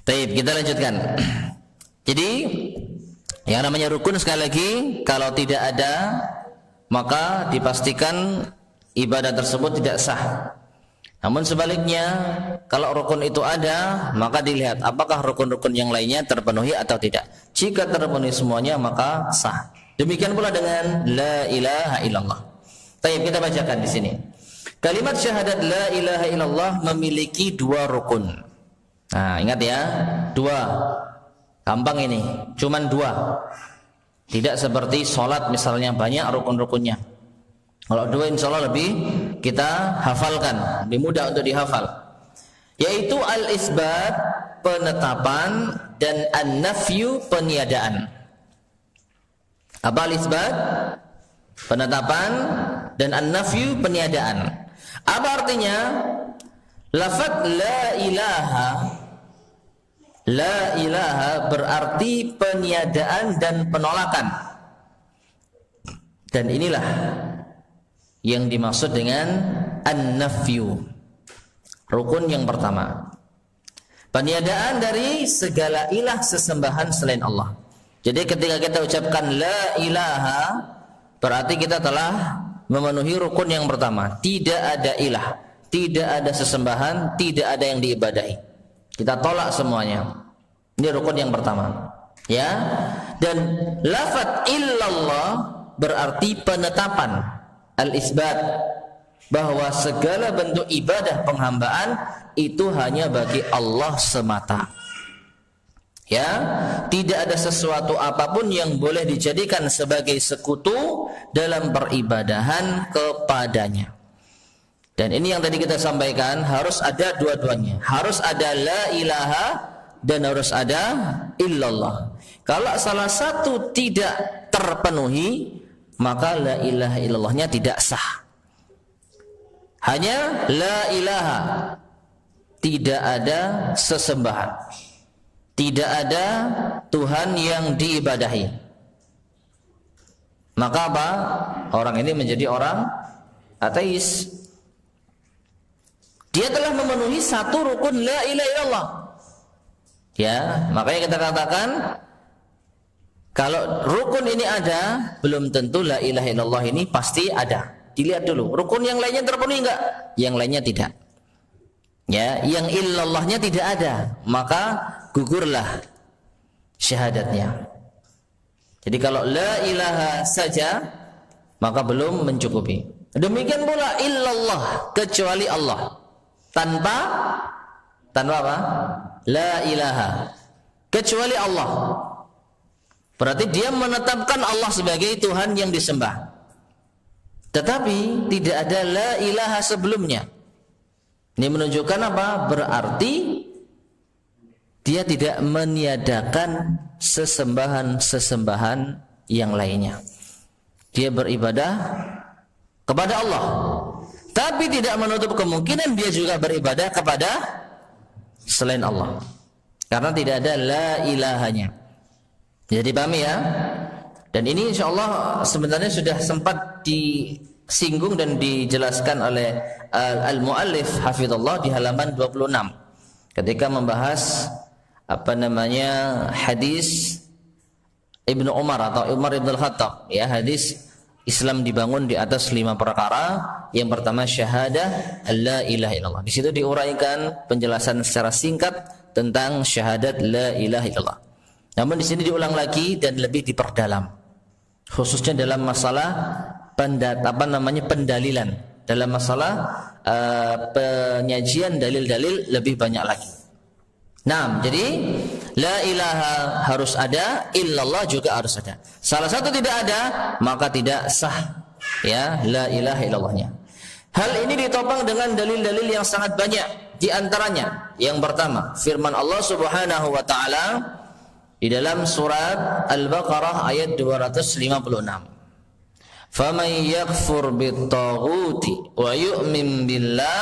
Baik, kita lanjutkan. Jadi yang namanya rukun sekali lagi kalau tidak ada maka dipastikan ibadah tersebut tidak sah. Namun sebaliknya kalau rukun itu ada maka dilihat apakah rukun-rukun yang lainnya terpenuhi atau tidak. Jika terpenuhi semuanya maka sah. Demikian pula dengan la ilaha illallah. Baik, kita bacakan di sini. Kalimat syahadat la ilaha illallah memiliki dua rukun. Nah, ingat ya, dua. Gampang ini, cuman dua. Tidak seperti sholat misalnya banyak rukun-rukunnya. Kalau dua insya Allah lebih kita hafalkan, lebih mudah untuk dihafal. Yaitu al-isbat, penetapan, dan an-nafyu, peniadaan. Apa al-isbat? Penetapan, dan an-nafyu, peniadaan. Apa artinya? Lafaz la ilaha berarti peniadaan dan penolakan. Dan inilah yang dimaksud dengan an-nafyu. Rukun yang pertama. Peniadaan dari segala ilah sesembahan selain Allah. Jadi ketika kita ucapkan la ilaha berarti kita telah memenuhi rukun yang pertama. Tidak ada ilah, tidak ada sesembahan, tidak ada yang diibadahi. Kita tolak semuanya. Ini rukun yang pertama. Ya. Dan lafaz illallah berarti penetapan, al-isbat, bahwa segala bentuk ibadah penghambaan itu hanya bagi Allah semata. Ya, tidak ada sesuatu apapun yang boleh dijadikan sebagai sekutu dalam peribadahan kepadanya. Dan ini yang tadi kita sampaikan, harus ada dua-duanya. Harus ada la ilaha dan harus ada illallah. Kalau salah satu tidak terpenuhi, maka la ilaha illallahnya tidak sah. Hanya la ilaha, tidak ada sesembahan, tidak ada Tuhan yang diibadahi. Maka apa? Orang ini menjadi orang ateis. Dia telah memenuhi satu rukun la ilaha illallah. Ya, makanya kita katakan kalau rukun ini ada, belum tentu la ilaha illallah ini pasti ada. Dilihat dulu, rukun yang lainnya terpenuhi enggak? Yang lainnya tidak. Ya, yang illallahnya tidak ada, maka gugurlah syahadatnya. Jadi kalau la ilaha saja, maka belum mencukupi. Demikian pula illallah, kecuali Allah. Tanpa apa? La ilaha, kecuali Allah. Berarti dia menetapkan Allah sebagai Tuhan yang disembah. Tetapi tidak ada la ilaha sebelumnya. Ini menunjukkan apa? Berarti dia tidak meniadakan sesembahan-sesembahan yang lainnya. Dia beribadah kepada Allah. Tapi tidak menutup kemungkinan dia juga beribadah kepada selain Allah. Karena tidak ada la ilahanya. Jadi pahami ya? Dan ini insyaallah sebenarnya sudah sempat disinggung dan dijelaskan oleh al-muallif hafizallah di halaman 26 ketika membahas hadis Ibnu Umar atau Umar Ibn Khattab, ya, hadis Islam dibangun di atas 5 perkara. Yang pertama syahadah la ilaha illallah. Di situ diuraikan penjelasan secara singkat tentang syahadat la ilaha illallah. Namun di sini diulang lagi dan lebih diperdalam. Khususnya dalam masalah pendalilan, dalam masalah penyajian dalil-dalil lebih banyak lagi. Nah, jadi la ilaha harus ada, illallah juga harus ada. Salah satu tidak ada, maka tidak sah, ya, la ilaha illallahnya. Hal ini ditopang dengan dalil-dalil yang sangat banyak. Di antaranya, yang pertama, firman Allah Subhanahu wa taala di dalam surat Al-Baqarah ayat 256. Faman yakfur bit-taghuti wa yu'min billah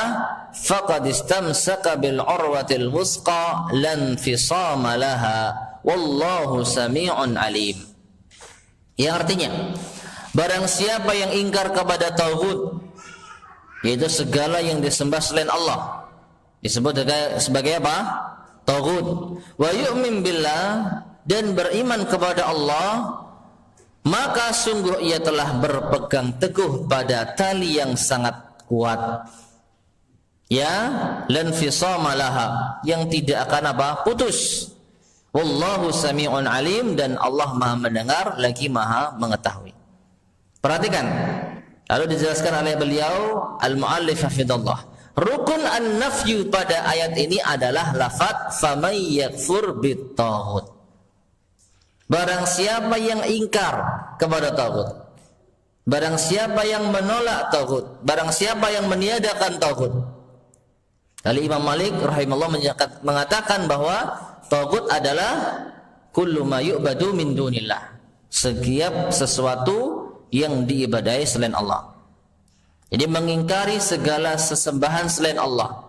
faqad istamsaka bil urwatil wusqa lan fisama laha wallahu sami'un alim. Yang artinya, barang siapa yang ingkar kepada tauhid, yaitu segala yang disembah selain Allah, disebut sebagai apa? taghut, wa yu'min billah, dan beriman kepada Allah, maka sungguh ia telah berpegang teguh pada tali yang sangat kuat, ya, lan fisama laha, yang tidak akan putus. Wallahu sami'un alim, dan Allah Maha mendengar lagi Maha mengetahui. Perhatikan, lalu dijelaskan oleh beliau al-muallif hafizallah, rukun an-nafyu pada ayat ini adalah lafaz famay yakfur bit-taghut. Barang siapa yang ingkar kepada taghut, barang siapa yang menolak taghut, barang siapa yang meniadakan taghut. Lalu Imam Malik rahimahullah mengatakan bahwa taghut adalah kullu ma yu'badu min dunillah, setiap sesuatu yang diibadahi selain Allah. Jadi mengingkari segala sesembahan selain Allah.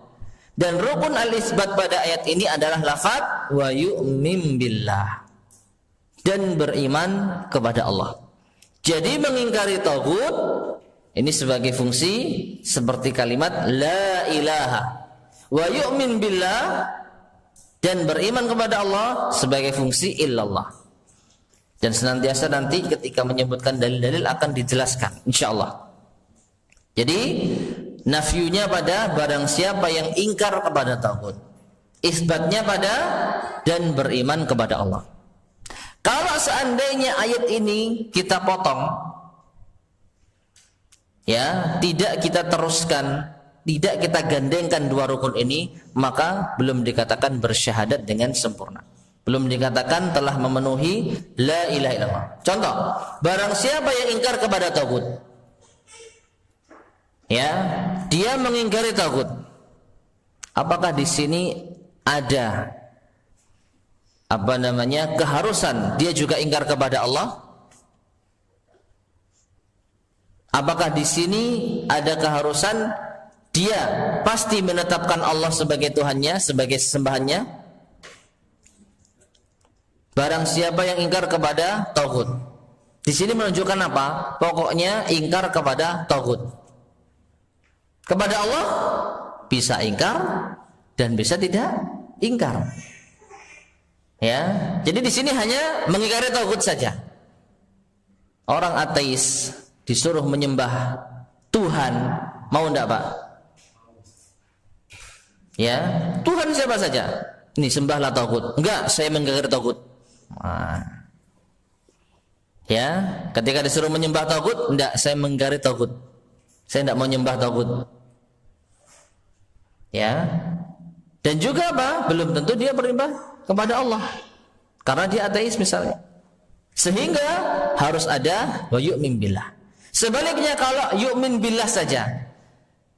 Dan rukun al-isbat pada ayat ini adalah lafaz wa yu'min billah, dan beriman kepada Allah. Jadi mengingkari taghut ini sebagai fungsi seperti kalimat la ilaha, wa yu'min billah, dan beriman kepada Allah sebagai fungsi illallah. Dan senantiasa nanti ketika menyebutkan dalil-dalil akan dijelaskan insyaallah. Jadi nafyunya pada barang siapa yang ingkar kepada taghut, isbatnya pada dan beriman kepada Allah. Kalau seandainya ayat ini kita potong, ya, tidak kita teruskan, tidak kita gandengkan dua rukun ini, maka belum dikatakan bersyahadat dengan sempurna, belum dikatakan telah memenuhi la ilaha illallah. Contoh, barang siapa yang ingkar kepada taghut, ya, dia mengingkari taghut, apakah di sini ada keharusan dia juga ingkar kepada Allah? Apakah di sini ada keharusan dia pasti menetapkan Allah sebagai Tuhannya, sebagai sesembahannya? Barang siapa yang ingkar kepada taghut, di sini menunjukkan apa? Pokoknya ingkar kepada taghut. Kepada Allah bisa ingkar dan bisa tidak ingkar. Ya, jadi di sini hanya mengingkari taghut saja. Orang ateis disuruh menyembah Tuhan, mau enggak, Pak? Ya, Tuhan siapa saja. Ini sembahlah taghut. Enggak, saya mengingkari taghut. Nah, ya, ketika disuruh menyembah taghut, enggak, saya mengingkari taghut, saya enggak mau menyembah taghut. Ya, dan juga belum tentu dia beribadah kepada Allah karena dia ateis misalnya, sehingga harus ada wa yu'min billah. Sebaliknya, kalau yu'min billah saja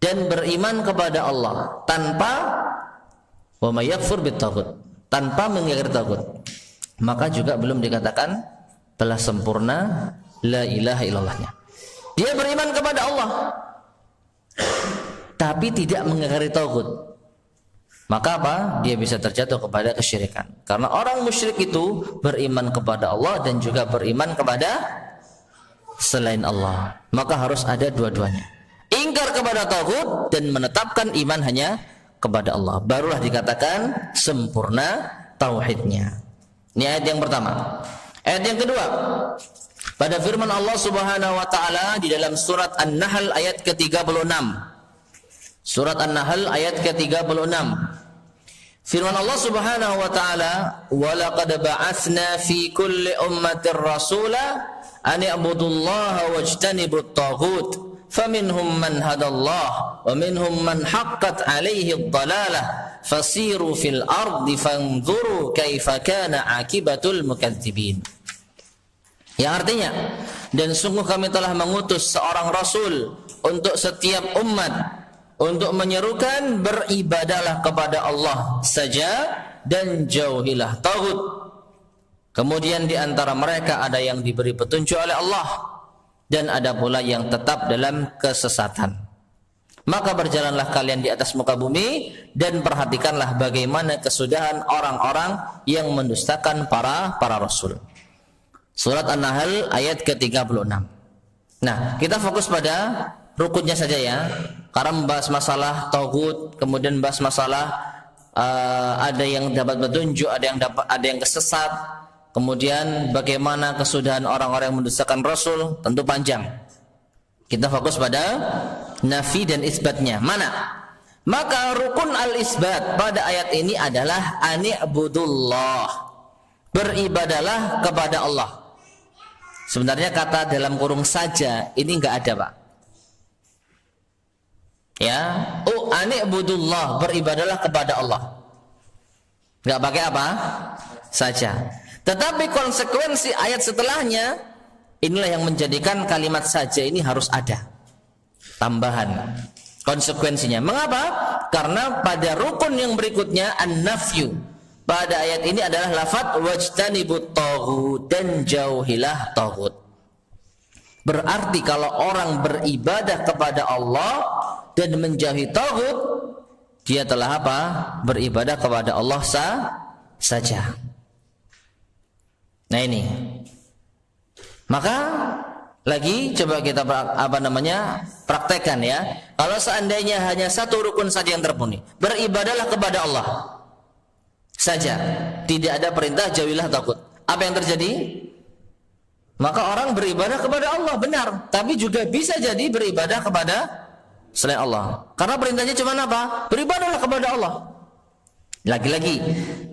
dan beriman kepada Allah tanpa wa may yakfur bit-taghut, tanpa mengingkari taghut, maka juga belum dikatakan telah sempurna la ilaha illallahnya. Dia beriman kepada Allah tapi tidak mengingkari taghut, maka dia bisa terjatuh kepada kesyirikan. Karena orang musyrik itu beriman kepada Allah dan juga beriman kepada selain Allah, maka harus ada dua-duanya, ingkar kepada taghut dan menetapkan iman hanya kepada Allah, barulah dikatakan sempurna tauhidnya. Ini ayat yang pertama. Ayat yang kedua, pada firman Allah Subhanahu wa taala di dalam surat An-Nahl ayat ke-36. Surat An-Nahl ayat ke-36. Firman Allah Subhanahu wa taala, "Wa laqad ba'atsna fi kulli ummatin rasula an i'budullaha wajtanibut taghut, faminhum man hadallah wa minhum man haqqat 'alaihi ad-dalalah." Fasiru fil ardi fanzuru kaifa kana akibatul mukadzibin. Yang artinya, dan sungguh kami telah mengutus seorang rasul untuk setiap umat untuk menyerukan beribadalah kepada Allah saja dan jauhilah taghut. Kemudian di antara mereka ada yang diberi petunjuk oleh Allah dan ada pula yang tetap dalam kesesatan. Maka berjalanlah kalian di atas muka bumi dan perhatikanlah bagaimana kesudahan orang-orang yang mendustakan para rasul. Surat An-Nahl ayat ke-36. Nah, kita fokus pada rukunnya saja ya, karena membahas masalah taghut, kemudian membahas masalah ada yang dapat petunjuk, ada yang kesesat. Kemudian bagaimana kesudahan orang-orang yang mendustakan Rasul, tentu panjang. Kita fokus pada nafi dan isbatnya. Mana? Maka rukun al-isbat pada ayat ini adalah ani'budullah, beribadalah kepada Allah. Sebenarnya kata dalam kurung saja ini enggak ada, Pak. Ya, ani'budullah, beribadalah kepada Allah. Enggak pakai apa? Saja. Tetapi konsekuensi ayat setelahnya inilah yang menjadikan kalimat saja ini harus ada tambahan konsekuensinya. Mengapa? Karena pada rukun yang berikutnya an-nafyu, pada ayat ini adalah lafaz wajtanibut taghut, dan jauhilah taghut. Berarti kalau orang beribadah kepada Allah dan menjauhi taghut, dia telah apa? Beribadah kepada Allah saja. Nah ini. Maka lagi coba kita praktekkan ya. Kalau seandainya hanya satu rukun saja yang terpenuhi, beribadahlah kepada Allah saja, tidak ada perintah jauhilah taghut. Apa yang terjadi? Maka orang beribadah kepada Allah benar, tapi juga bisa jadi beribadah kepada selain Allah. Karena perintahnya cuma apa? Beribadahlah kepada Allah. Lagi-lagi,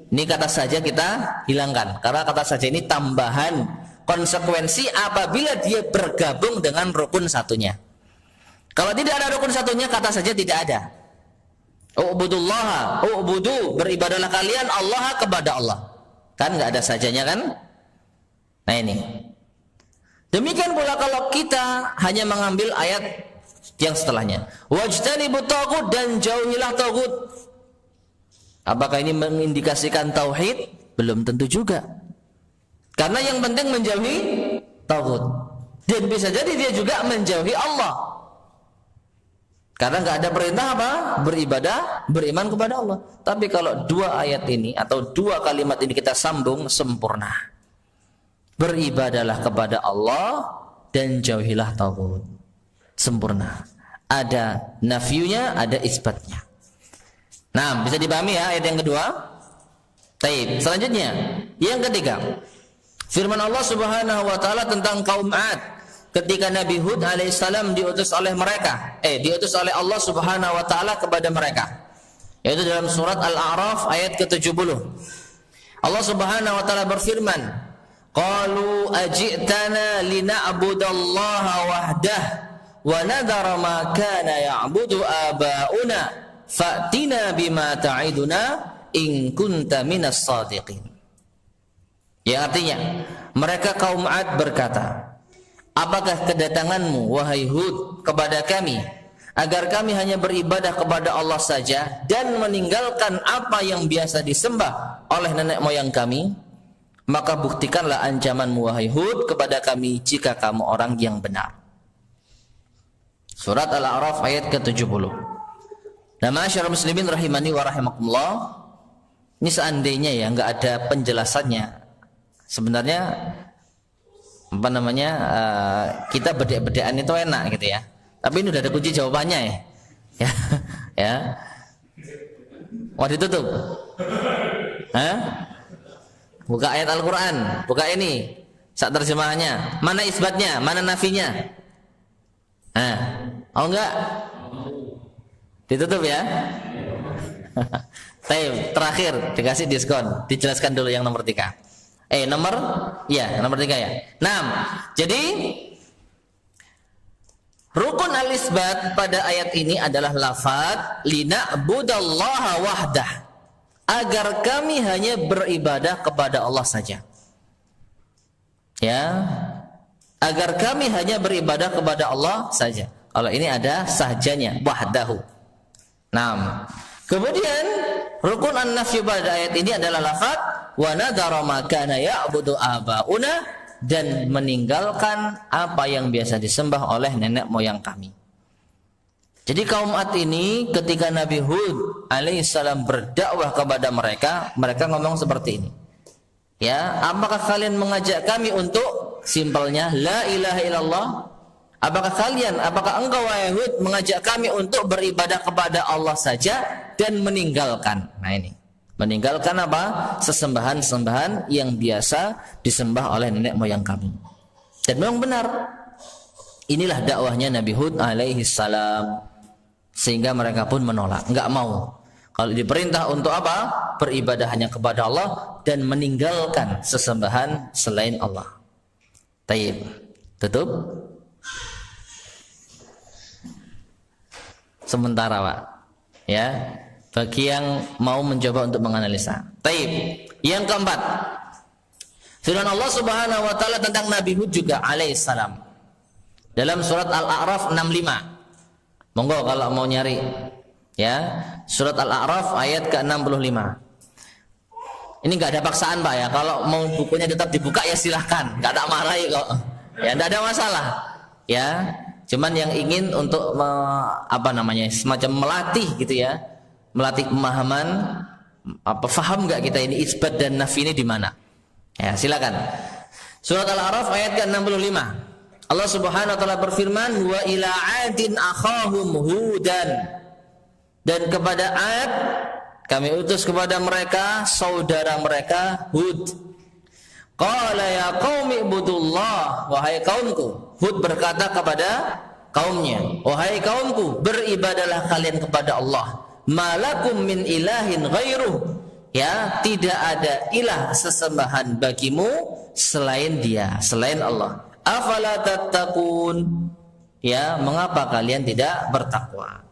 ini kata saja kita hilangkan, karena kata saja ini tambahan konsekuensi apabila dia bergabung dengan rukun satunya. Kalau tidak ada rukun satunya, kata saja tidak ada. U'budullaha, beribadahlah kalian Allah kepada Allah. Kan nggak ada sajanya kan? Nah ini. Demikian pula kalau kita hanya mengambil ayat yang setelahnya, wajtanibut taghut, dan jauhilah taghut. Apakah ini mengindikasikan tauhid? Belum tentu juga. Karena yang penting menjauhi taghut. Dan bisa jadi dia juga menjauhi Allah. Karena nggak ada perintah apa? Beribadah, beriman kepada Allah. Tapi kalau dua ayat ini atau dua kalimat ini kita sambung, sempurna. Beribadahlah kepada Allah dan jauhilah taghut. Sempurna. Ada nafiyunya, ada isbatnya. Nah, bisa dipahami ya ayat yang kedua? Taib. Selanjutnya, yang ketiga. Firman Allah Subhanahu wa taala tentang kaum 'Ad ketika Nabi Hud alaihissalam diutus oleh Allah Subhanahu wa taala kepada mereka. Yaitu dalam surat Al-A'raf ayat ke-70. Allah Subhanahu wa taala berfirman, "Qalu aji'tana lina'budallaha wahdah wa nadhara ma kana ya'budu aba'una fa'tina bima ta'iduna in kunta minas shadiqin." Yang artinya, mereka kaum 'Ad berkata, apakah kedatanganmu wahai Hud kepada kami agar kami hanya beribadah kepada Allah saja dan meninggalkan apa yang biasa disembah oleh nenek moyang kami? Maka buktikanlah ancamanmu wahai Hud kepada kami jika kamu orang yang benar. Surat Al-A'raf ayat ke-70. Nah, ma'asyiral muslimin rahimani wa rahimakumullah, ini seandainya ya nggak ada penjelasannya, sebenarnya kita bedek-bedekan itu enak gitu ya. Tapi ini udah ada kunci jawabannya ya. Ya. Wah, ditutup. Hah? Buka ayat Al-Qur'an, buka ini. Sak terjemahannya. Mana isbatnya? Mana nafinya? Oh enggak? Ditutup ya. Terakhir dikasih diskon. Dijelaskan dulu yang nomor 3. Nomor 3 ya. Nah, jadi rukun al-isbat pada ayat ini adalah lafaz lina'budallaha wahdah, agar kami hanya beribadah kepada Allah saja. Ya, agar kami hanya beribadah kepada Allah saja. Kalau ini ada sahjanya, wahdahu. Nah, kemudian rukun an-nafyu pada ayat ini adalah lafaz wa nadhara ma kana ya'budu aba'una, dan meninggalkan apa yang biasa disembah oleh nenek moyang kami. Jadi kaum 'Ad ini ketika Nabi Hud alaihissalam berdakwah kepada mereka ngomong seperti ini. Ya, apakah kalian mengajak kami untuk simpelnya la ilaha illallah, Apakah engkau wahai Hud mengajak kami untuk beribadah kepada Allah saja dan meninggalkan, nah ini, meninggalkan apa? Sesembahan-sembahan yang biasa disembah oleh nenek moyang kami. Dan memang benar, inilah dakwahnya Nabi Hud alaihi salam, sehingga mereka pun menolak, enggak mau. Kalau diperintah untuk apa? Beribadah hanya kepada Allah dan meninggalkan sesembahan selain Allah. Taib. Tutup. Sementara, Pak. Ya. Bagi yang mau mencoba untuk menganalisa. Taib. Yang keempat. Firman Allah Subhanahu wa taala tentang Nabi Hud juga alaihissalam. Dalam surat Al-A'raf 65. Monggo kalau mau nyari. Ya, surat Al-A'raf ayat ke-65. Ini enggak ada paksaan, Pak ya. Kalau mau bukunya tetap dibuka ya silahkan, enggak tak marahi kok. Ya, enggak ada masalah. Ya, cuman yang ingin untuk semacam melatih gitu ya. Melatih pemahaman paham enggak kita ini isbat dan nafi ini di mana? Ya, silakan. Surat Al-A'raf ayat ke-65. Allah Subhanahu wa taala berfirman, "Wa ila 'adin akhahum Hudan." Dan kepada Ad kami utus kepada mereka saudara mereka Hud. Qala ya qaumi ibudullah, wahai kaumku. Hud berkata kepada kaumnya, wahai kaumku, beribadalah kalian kepada Allah. Malakum min ilahin ghairuh. Ya, tidak ada ilah sesembahan bagimu selain Dia, selain Allah. Afala tattaqun? Ya, mengapa kalian tidak bertakwa?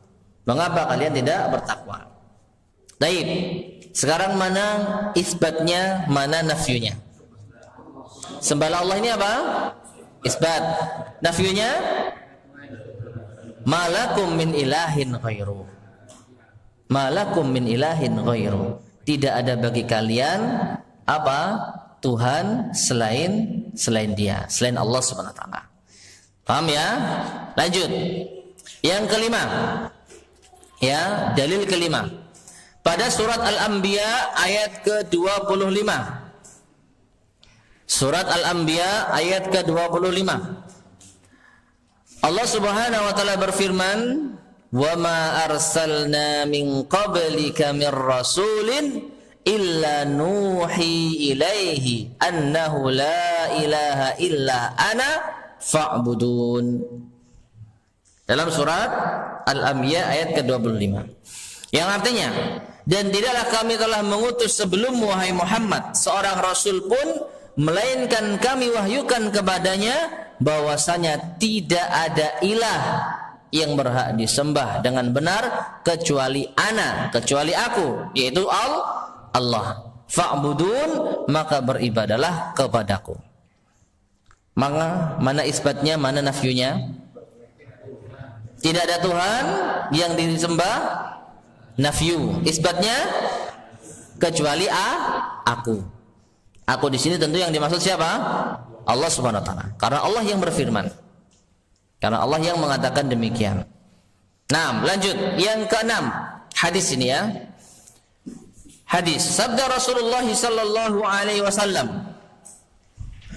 Mengapa kalian tidak bertakwa? Baik. Sekarang mana isbatnya, mana nafyunya? Sembahlah Allah ini apa? Isbat. Nafyunya? Malakum min ilahin ghairu. Malakum min ilahin ghairu. Tidak ada bagi kalian apa? Tuhan selain Dia, selain Allah Subhanahu wa taala. Paham ya? Lanjut. Yang kelima. Ya, dalil kelima. Pada surat Al-Anbiya ayat ke-25. Surat Al-Anbiya ayat ke-25. Allah Subhanahu wa taala berfirman, "Wa ma arsalna min qablika mir rasulin illa nuhi ilaihi annahu la ilaha illa ana fa'budun." Dalam surat Al-Anbiya ayat ke-25. Yang artinya, dan tidaklah kami telah mengutus sebelummu wahai Muhammad seorang rasul pun melainkan kami wahyukan kepadanya bahwasanya tidak ada ilah yang berhak disembah dengan benar kecuali aku, yaitu Allah. Fa'budun, maka beribadalah kepadaku. Mana isbatnya, mana nafyunya? Tidak ada Tuhan yang disembah, nafyu. Isbatnya kecuali aku. Aku di sini tentu yang dimaksud siapa? Allah Subhanahu wa taala. Karena Allah yang berfirman. Karena Allah yang mengatakan demikian. Nah, lanjut. Yang keenam, hadis ini ya. Hadis sabda Rasulullah sallallahu alaihi wasallam.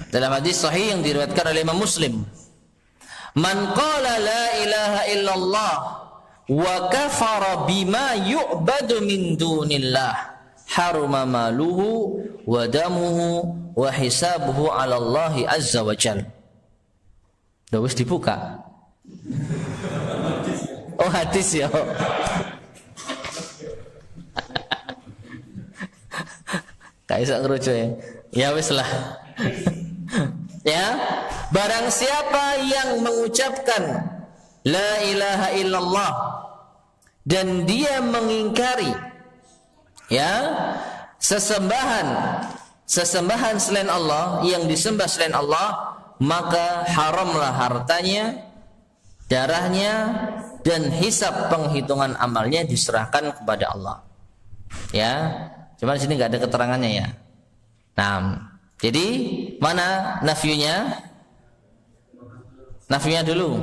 Dalam hadis sahih yang diriwayatkan oleh Imam Muslim. Man qala la ilaha illallah wa kafara bima yu'badu min dunillah haruma maluhu wa damuhu wa hisabuhu 'ala Allah azza wa jalla. Dah wis dibuka. Oh, hadis ya. Kayak sak ngerucu ya. Ya wis lah. Ya, barang siapa yang mengucapkan la ilaha illallah dan dia mengingkari ya sesembahan selain Allah, yang disembah selain Allah, maka haramlah hartanya, darahnya, dan hisab penghitungan amalnya diserahkan kepada Allah. Ya, cuma di sini nggak ada keterangannya ya. Nah, jadi mana nafyunya? Nafyunya dulu.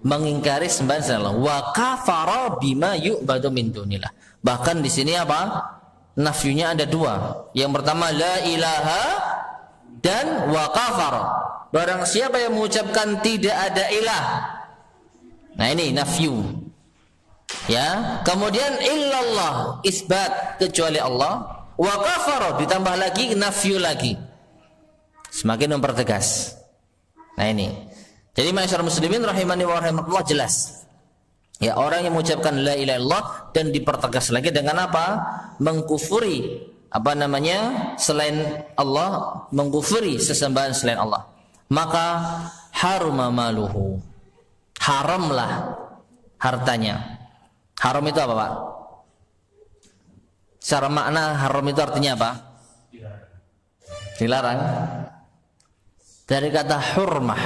Mengingkari sembahan selain Allah. Wa kafara bima yu'badu min dunillah. Bahkan di sini apa? Nafyunya ada dua. Yang pertama la ilaha dan wa kafara. barang siapa yang mengucapkan tidak ada ilah. Nah ini nafyu. Ya, kemudian illallah, isbat kecuali Allah, wa kafara ditambah lagi nafyu lagi. Semakin mempertegas. Nah ini. Jadi masyarakat muslimin rahimani wa rahimakumullah, jelas. Ya, orang yang mengucapkan la ilaha illallah dan dipertegas lagi dengan apa? Mengkufuri selain Allah, mengkufuri sesembahan selain Allah. Maka haruma maluhu. Haramlah hartanya. Haram itu apa, Pak? Secara makna haram itu artinya apa? Dilarang. Dari kata hurmah.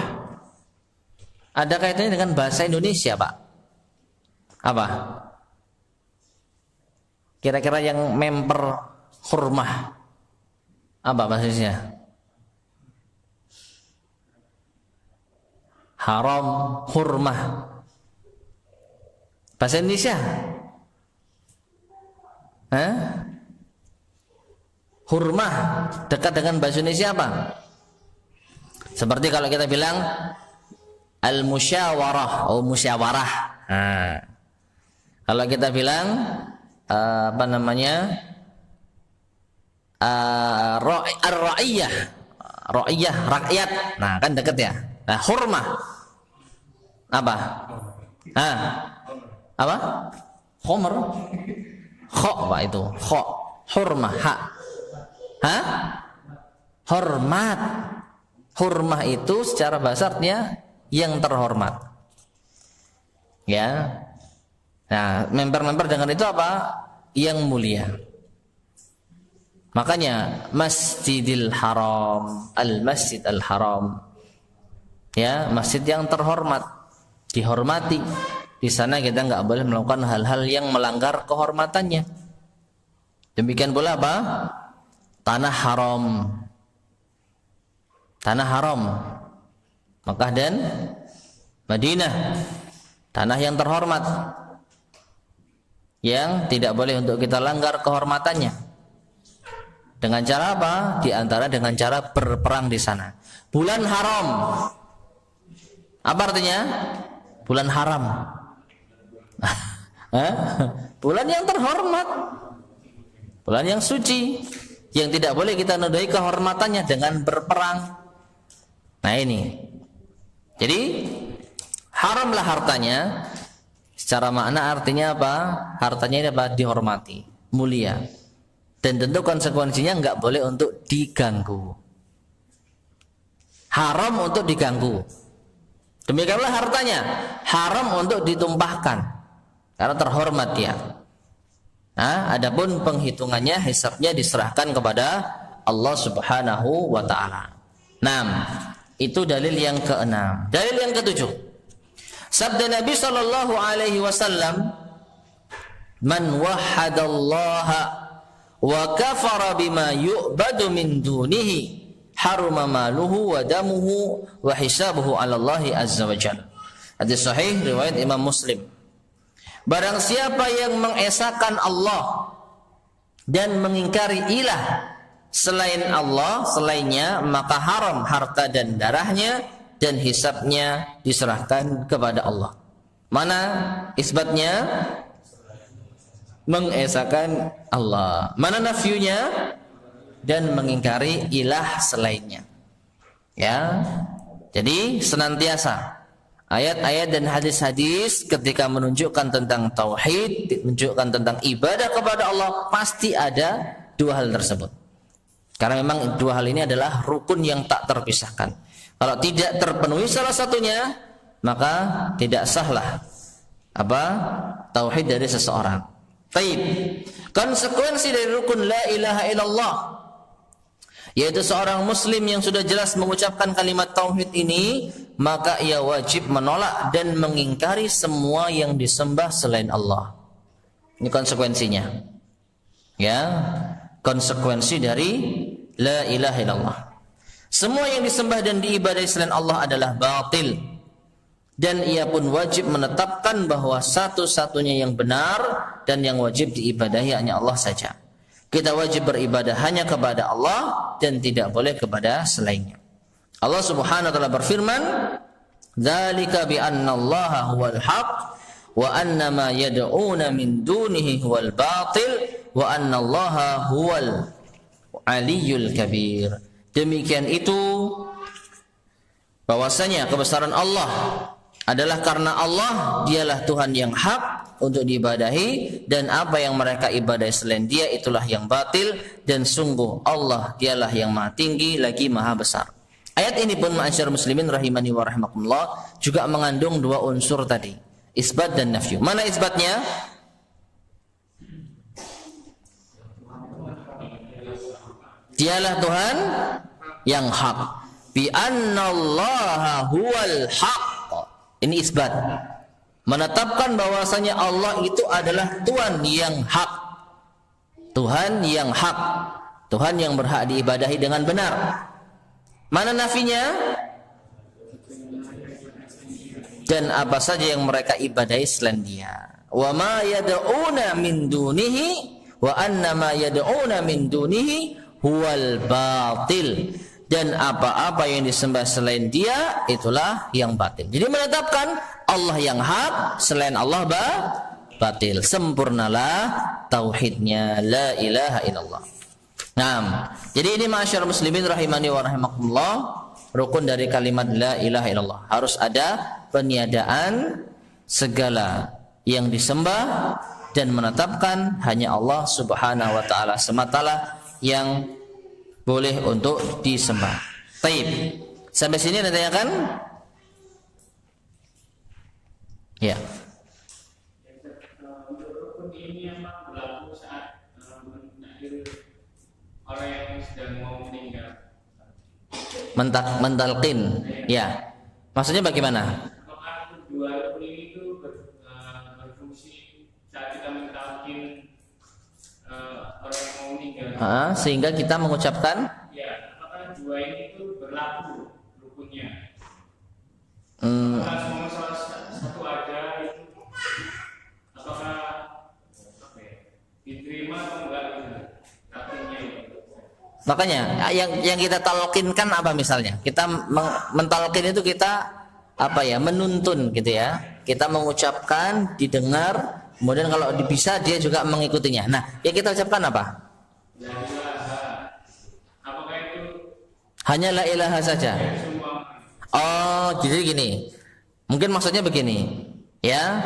Ada kaitannya dengan bahasa Indonesia, Pak? Apa? Kira-kira yang member hurmah apa bahasanya? Haram, hurmah. Bahasa Indonesia? Hurmah dekat dengan bahasa Indonesia apa? Seperti kalau kita bilang al-musyawarah, musyawarah. Kalau kita bilang ar-ra'iyah, rakyat. Nah, kan dekat ya. Nah, hurmah apa? Apa? Khomer. Kho, Pak, itu. Kho. Hurmah, ha. Hormat. Hurmah itu secara bahasa artinya yang terhormat. Ya. Nah, member-member dengan itu apa? Yang mulia. Makanya Masjidil Haram, Al-Masjid Al-Haram. Ya, masjid yang terhormat, dihormati. Di sana kita enggak boleh melakukan hal-hal yang melanggar kehormatannya. Demikian pula apa? Tanah haram. Tanah haram. Makkah dan Madinah. Tanah yang terhormat, yang tidak boleh untuk kita langgar kehormatannya. Dengan cara apa? Di antara dengan cara berperang di sana. Bulan haram. Apa artinya? Bulan haram. Bulan yang terhormat. Bulan yang suci, yang tidak boleh kita nodai kehormatannya dengan berperang. Nah ini. Jadi haramlah hartanya. Secara makna artinya apa? Hartanya ini apa? Dihormati, mulia. Dan tentu konsekuensinya enggak boleh untuk diganggu. Haram untuk diganggu. Demikianlah hartanya. Haram untuk ditumpahkan. Karena terhormat dia. Nah, adapun penghitungannya, hisabnya diserahkan kepada Allah Subhanahu wa taala. 6. Itu dalil yang ke-6. Dalil yang ke-7. Sabda Nabi sallallahu alaihi wasallam, "Man wahhadallaha wa kafara bima yu'badu min dunihi, haruma maluhu wa damuhu wa hisabuhu 'ala Allah azza wa jalla." Hadis sahih riwayat Imam Muslim. Barang siapa yang mengesahkan Allah dan mengingkari ilah selain Allah, selainnya, maka haram harta dan darahnya dan hisabnya diserahkan kepada Allah. Mana isbatnya? Mengesahkan Allah. Mana nafyunya? Dan mengingkari ilah selainnya. Ya. Jadi senantiasa ayat-ayat dan hadis-hadis ketika menunjukkan tentang tauhid, menunjukkan tentang ibadah kepada Allah, pasti ada dua hal tersebut. Karena memang dua hal ini adalah rukun yang tak terpisahkan. Kalau tidak terpenuhi salah satunya, maka tidak sahlah tauhid dari seseorang. Baik. Konsekuensi dari rukun la ilaha illallah, yaitu seorang muslim yang sudah jelas mengucapkan kalimat tauhid ini, maka ia wajib menolak dan mengingkari semua yang disembah selain Allah. Ini konsekuensinya. Ya, konsekuensi dari la ilaha illallah. Semua yang disembah dan diibadahi selain Allah adalah batil. Dan ia pun wajib menetapkan bahwa satu-satunya yang benar dan yang wajib diibadahi hanya Allah saja. Kita wajib beribadah hanya kepada Allah dan tidak boleh kepada selainnya. Allah Subhanahu wa taala berfirman, "Dzalika bi anna Allaha huwal haq wa anna ma yad'una min dunihi huwal batil wa anna Allaha huwal aliyyul kabir." Demikian itu bahwasanya kebesaran Allah adalah karena Allah dialah Tuhan yang hak untuk diibadahi, dan apa yang mereka ibadahi selain Dia itulah yang batil, dan sungguh Allah dialah yang maha tinggi lagi maha besar. Ayat ini pun ma'asyar muslimin rahimani wa rahimakumullah juga mengandung dua unsur tadi, isbat dan nafyu. Mana isbatnya? Dialah Tuhan yang hak. Bi annallaha huwal haq. Ini isbat. Menetapkan bahwasanya Allah itu adalah Tuhan yang hak. Tuhan yang hak. Tuhan yang berhak diibadahi dengan benar. Mana nafinya? Dan apa saja yang mereka ibadahi selain Dia. Wa ma yad'una min dunihi wa anna ma yad'una min dunihi huwal batil. Dan apa-apa yang disembah selain Dia itulah yang batil. Jadi menetapkan Allah yang hak, selain Allah batil. Sempurnalah tauhidnya, la ilaha illallah. Nah, jadi ini ma'asyar muslimin rahimani wa rahimakumullah, rukun dari kalimat la ilaha illallah. Harus ada peniadaan segala yang disembah dan menetapkan hanya Allah Subhanahu wa taala sematalah yang boleh untuk disembah. Taib. Sampai sini ada tanyakan? Ya. Untuk rukun ini yang berlaku saat menakdir orang yang sedang mau meninggal. Mentalqin. Ya. Maksudnya bagaimana? Apakah kedua rukun ini itu berfungsi saat kita mentalqin orang yang mau meninggal? Sehingga kita mengucapkan? Ya. Apakah dua ini itu berlaku rukunnya? Apakah semua salah satu aja itu? Apakah diterima atau enggak gitu? Artinya itu. Makanya yang kita talqinkan apa misalnya? Kita mentalqin itu kita apa ya? Menuntun gitu ya. Kita mengucapkan, didengar, kemudian kalau bisa dia juga mengikutinya. Nah, yang kita ucapkan apa? La ilaha. Apakah itu Hanya la ilaha saja. semua? Oh, jadi gini. Mungkin maksudnya begini, ya.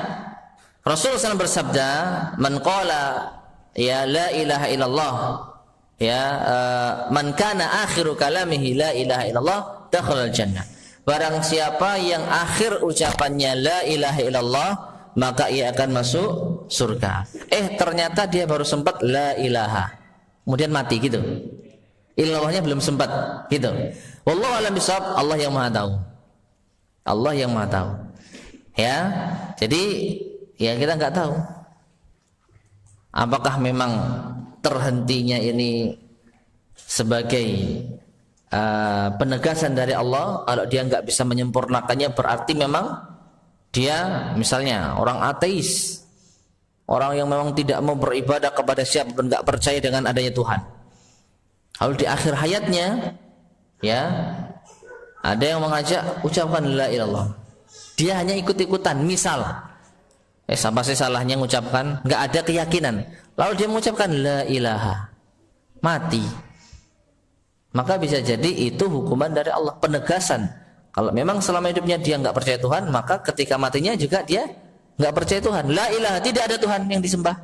Rasulullah SAW bersabda, "Man qala ya la ilaha illallah, ya man kana akhiru kalamihi la ilaha illallah, dakhala al-jannah." Barang siapa yang akhir ucapannya la ilaha illallah, maka ia akan masuk surga. Ternyata dia baru sempat la ilaha, kemudian mati gitu. Illallahnya belum sempat gitu. Wallahu a'lam bishawab, Allah yang Maha tahu. Allah yang Maha tahu. Ya. Jadi ya kita nggak tahu apakah memang terhentinya ini sebagai penegasan dari Allah. Kalau dia nggak bisa menyempurnakannya berarti memang dia misalnya orang ateis, orang yang memang tidak mau beribadah kepada siapapun, nggak percaya dengan adanya Tuhan. Lalu di akhir hayatnya ya ada yang mengajak ucapkan la ilallah, dia hanya ikut-ikutan, misal apa sih salahnya mengucapkan, nggak ada keyakinan, lalu dia mengucapkan la ilaha, mati, maka bisa jadi itu hukuman dari Allah, penegasan. Kalau memang selama hidupnya dia nggak percaya Tuhan, maka ketika matinya juga dia nggak percaya Tuhan. La ilaha, tidak ada Tuhan yang disembah.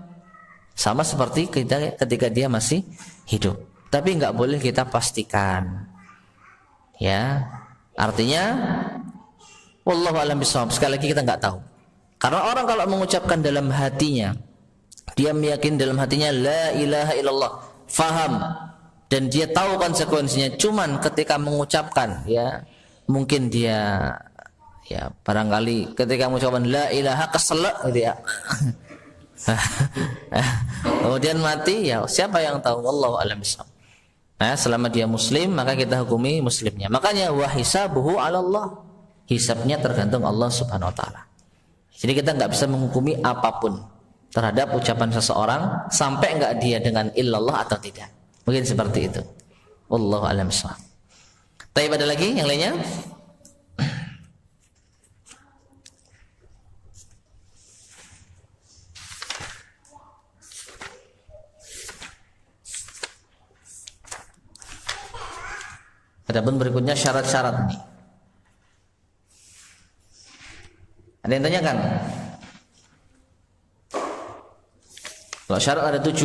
Sama seperti ketika dia masih hidup. Tapi nggak boleh kita pastikan. Ya, artinya wallahu a'lam bishawab, sekali lagi kita nggak tahu. Karena orang kalau mengucapkan dalam hatinya, dia meyakini dalam hatinya la ilaha illallah, faham dan dia tahu konsekuensinya, cuman ketika mengucapkan ya mungkin dia ya barangkali ketika mengucapkan la ilaha keselak gitu ya. Kemudian mati, ya siapa yang tahu, wallahu a'lam bishawab. Nah, selama dia muslim maka kita hukumi muslimnya. Makanya wa hisabuhu 'ala Allah. Hisabnya tergantung Allah Subhanahu wa taala. Jadi kita enggak bisa menghukumi apapun terhadap ucapan seseorang sampai enggak dia dengan illallah atau tidak. Mungkin seperti itu. Wallahu a'lam bishawab. Tapi ada lagi yang lainnya? Adapun berikutnya syarat-syarat nih. Ada yang tanyakan? Kalau syarat ada 7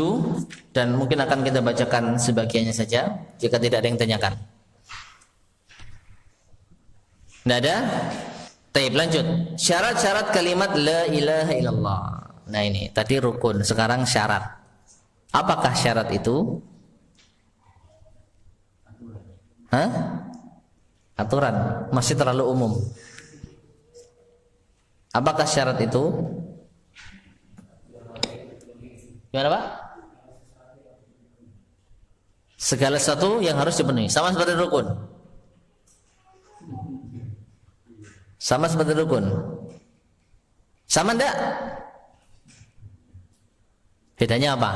dan mungkin akan kita bacakan sebagiannya saja jika tidak ada yang tanyakan. Tidak ada? Baik, lanjut. Syarat-syarat kalimat la ilaha illallah. Nah ini tadi rukun, sekarang syarat. Apakah syarat itu? Hah? Aturan, masih terlalu umum. Apakah syarat itu? Gimana Pak? Segala sesuatu yang harus dipenuhi, sama seperti rukun. Sama seperti rukun. Sama enggak? Bedanya apa?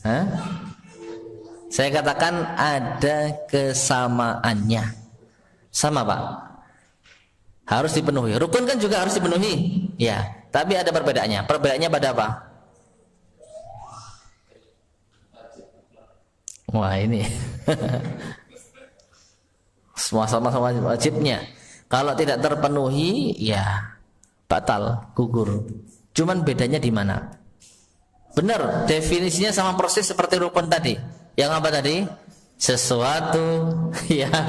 Hah? Saya katakan ada kesamaannya. Sama Pak. Harus dipenuhi. Rukun kan juga harus dipenuhi. Ya, tapi ada perbedaannya. Perbedaannya pada apa? Wah ini semua sama-sama wajibnya. Kalau tidak terpenuhi, ya batal, gugur. Cuman bedanya di mana? Benar, definisinya sama persis seperti rukun tadi. Yang apa tadi? Sesuatu yang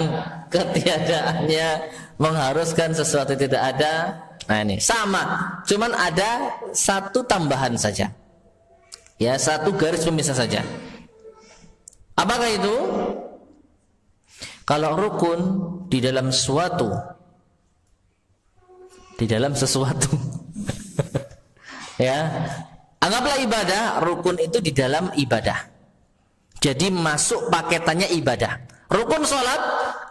ketiadaannya mengharuskan sesuatu tidak ada. Nah ini sama, cuman ada satu tambahan saja. Ya, satu garis pemisah saja. Apakah itu? Kalau rukun di dalam sesuatu, ya, anggaplah ibadah, rukun itu di dalam ibadah. Jadi masuk paketannya ibadah. Rukun sholat,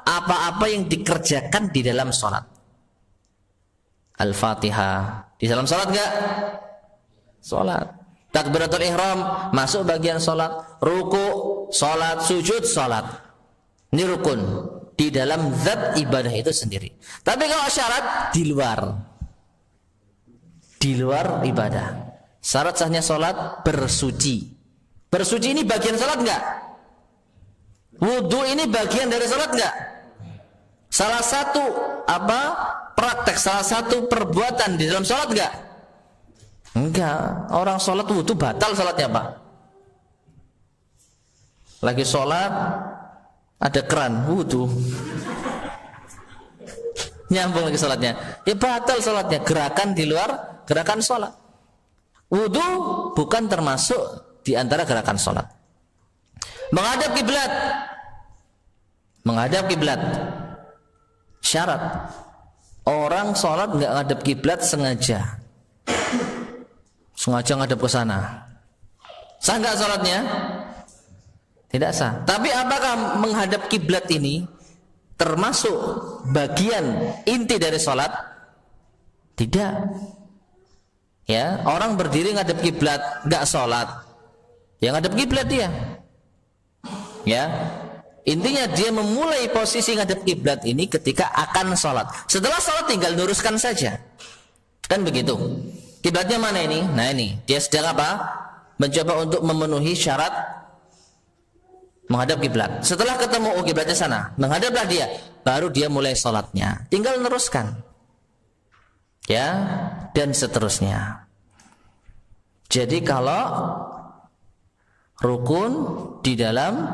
apa-apa yang dikerjakan di dalam sholat. Al-Fatihah, di dalam sholat enggak? Sholat. Takbiratul ihram, masuk bagian sholat. Ruku, sholat, sujud, sholat. Ini rukun di dalam zat ibadah itu sendiri. Tapi kalau syarat di luar ibadah. Syarat sahnya sholat bersuci. Bersuci ini bagian sholat enggak? Wudu ini bagian dari sholat enggak? Salah satu praktek, salah satu perbuatan di dalam sholat enggak? Enggak. Orang sholat wudu batal sholatnya Pak. Lagi sholat ada keran wudu, nyambung lagi sholatnya, ya batal sholatnya. Gerakan di luar gerakan sholat. Wudu bukan termasuk di antara gerakan sholat. Menghadap kiblat syarat. Orang sholat nggak ngadap kiblat sengaja ngadap ke sana, sah nggak sholatnya? Tidak sah. Tapi apakah menghadap kiblat ini termasuk bagian inti dari sholat? Tidak. Ya, orang berdiri ngadap kiblat nggak sholat, yang ngadap kiblat dia. Ya, intinya dia memulai posisi ngadap kiblat ini ketika akan sholat. Setelah sholat tinggal luruskan saja. Kan begitu. Kiblatnya mana ini? Nah ini, dia sedang apa? Mencoba untuk memenuhi syarat menghadap kiblat. Setelah ketemu kiblatnya sana, menghadaplah dia, baru dia mulai sholatnya. Tinggal meneruskan, ya, dan seterusnya. Jadi kalau rukun di dalam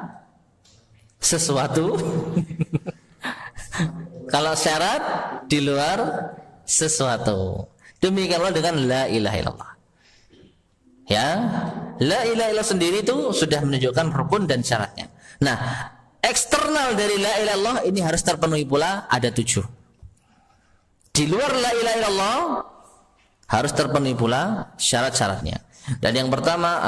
sesuatu, kalau syarat di luar sesuatu. Demikianlah dengan la ilaha illallah. Ya, la ilaha illallah sendiri itu sudah menunjukkan rukun dan syaratnya. Nah, eksternal dari la ilaha illallah ini harus terpenuhi pula, ada 7. Di luar la ilaha illallah harus terpenuhi pula syarat-syaratnya. Dan yang pertama,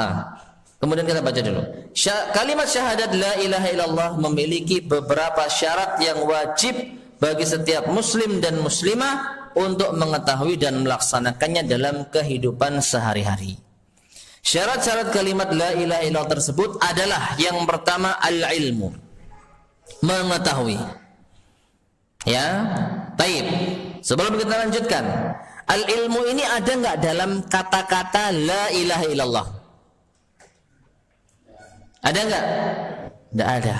kemudian kita baca dulu. Kalimat syahadat la ilaha illallah memiliki beberapa syarat yang wajib bagi setiap muslim dan muslimah untuk mengetahui dan melaksanakannya dalam kehidupan sehari-hari. Syarat-syarat kalimat la ilaha illallah tersebut adalah yang pertama al-ilmu, mengetahui. Ya, baik. Sebelum kita lanjutkan, al-ilmu ini ada enggak dalam kata-kata la ilaha illallah? Ada enggak? Tidak ada.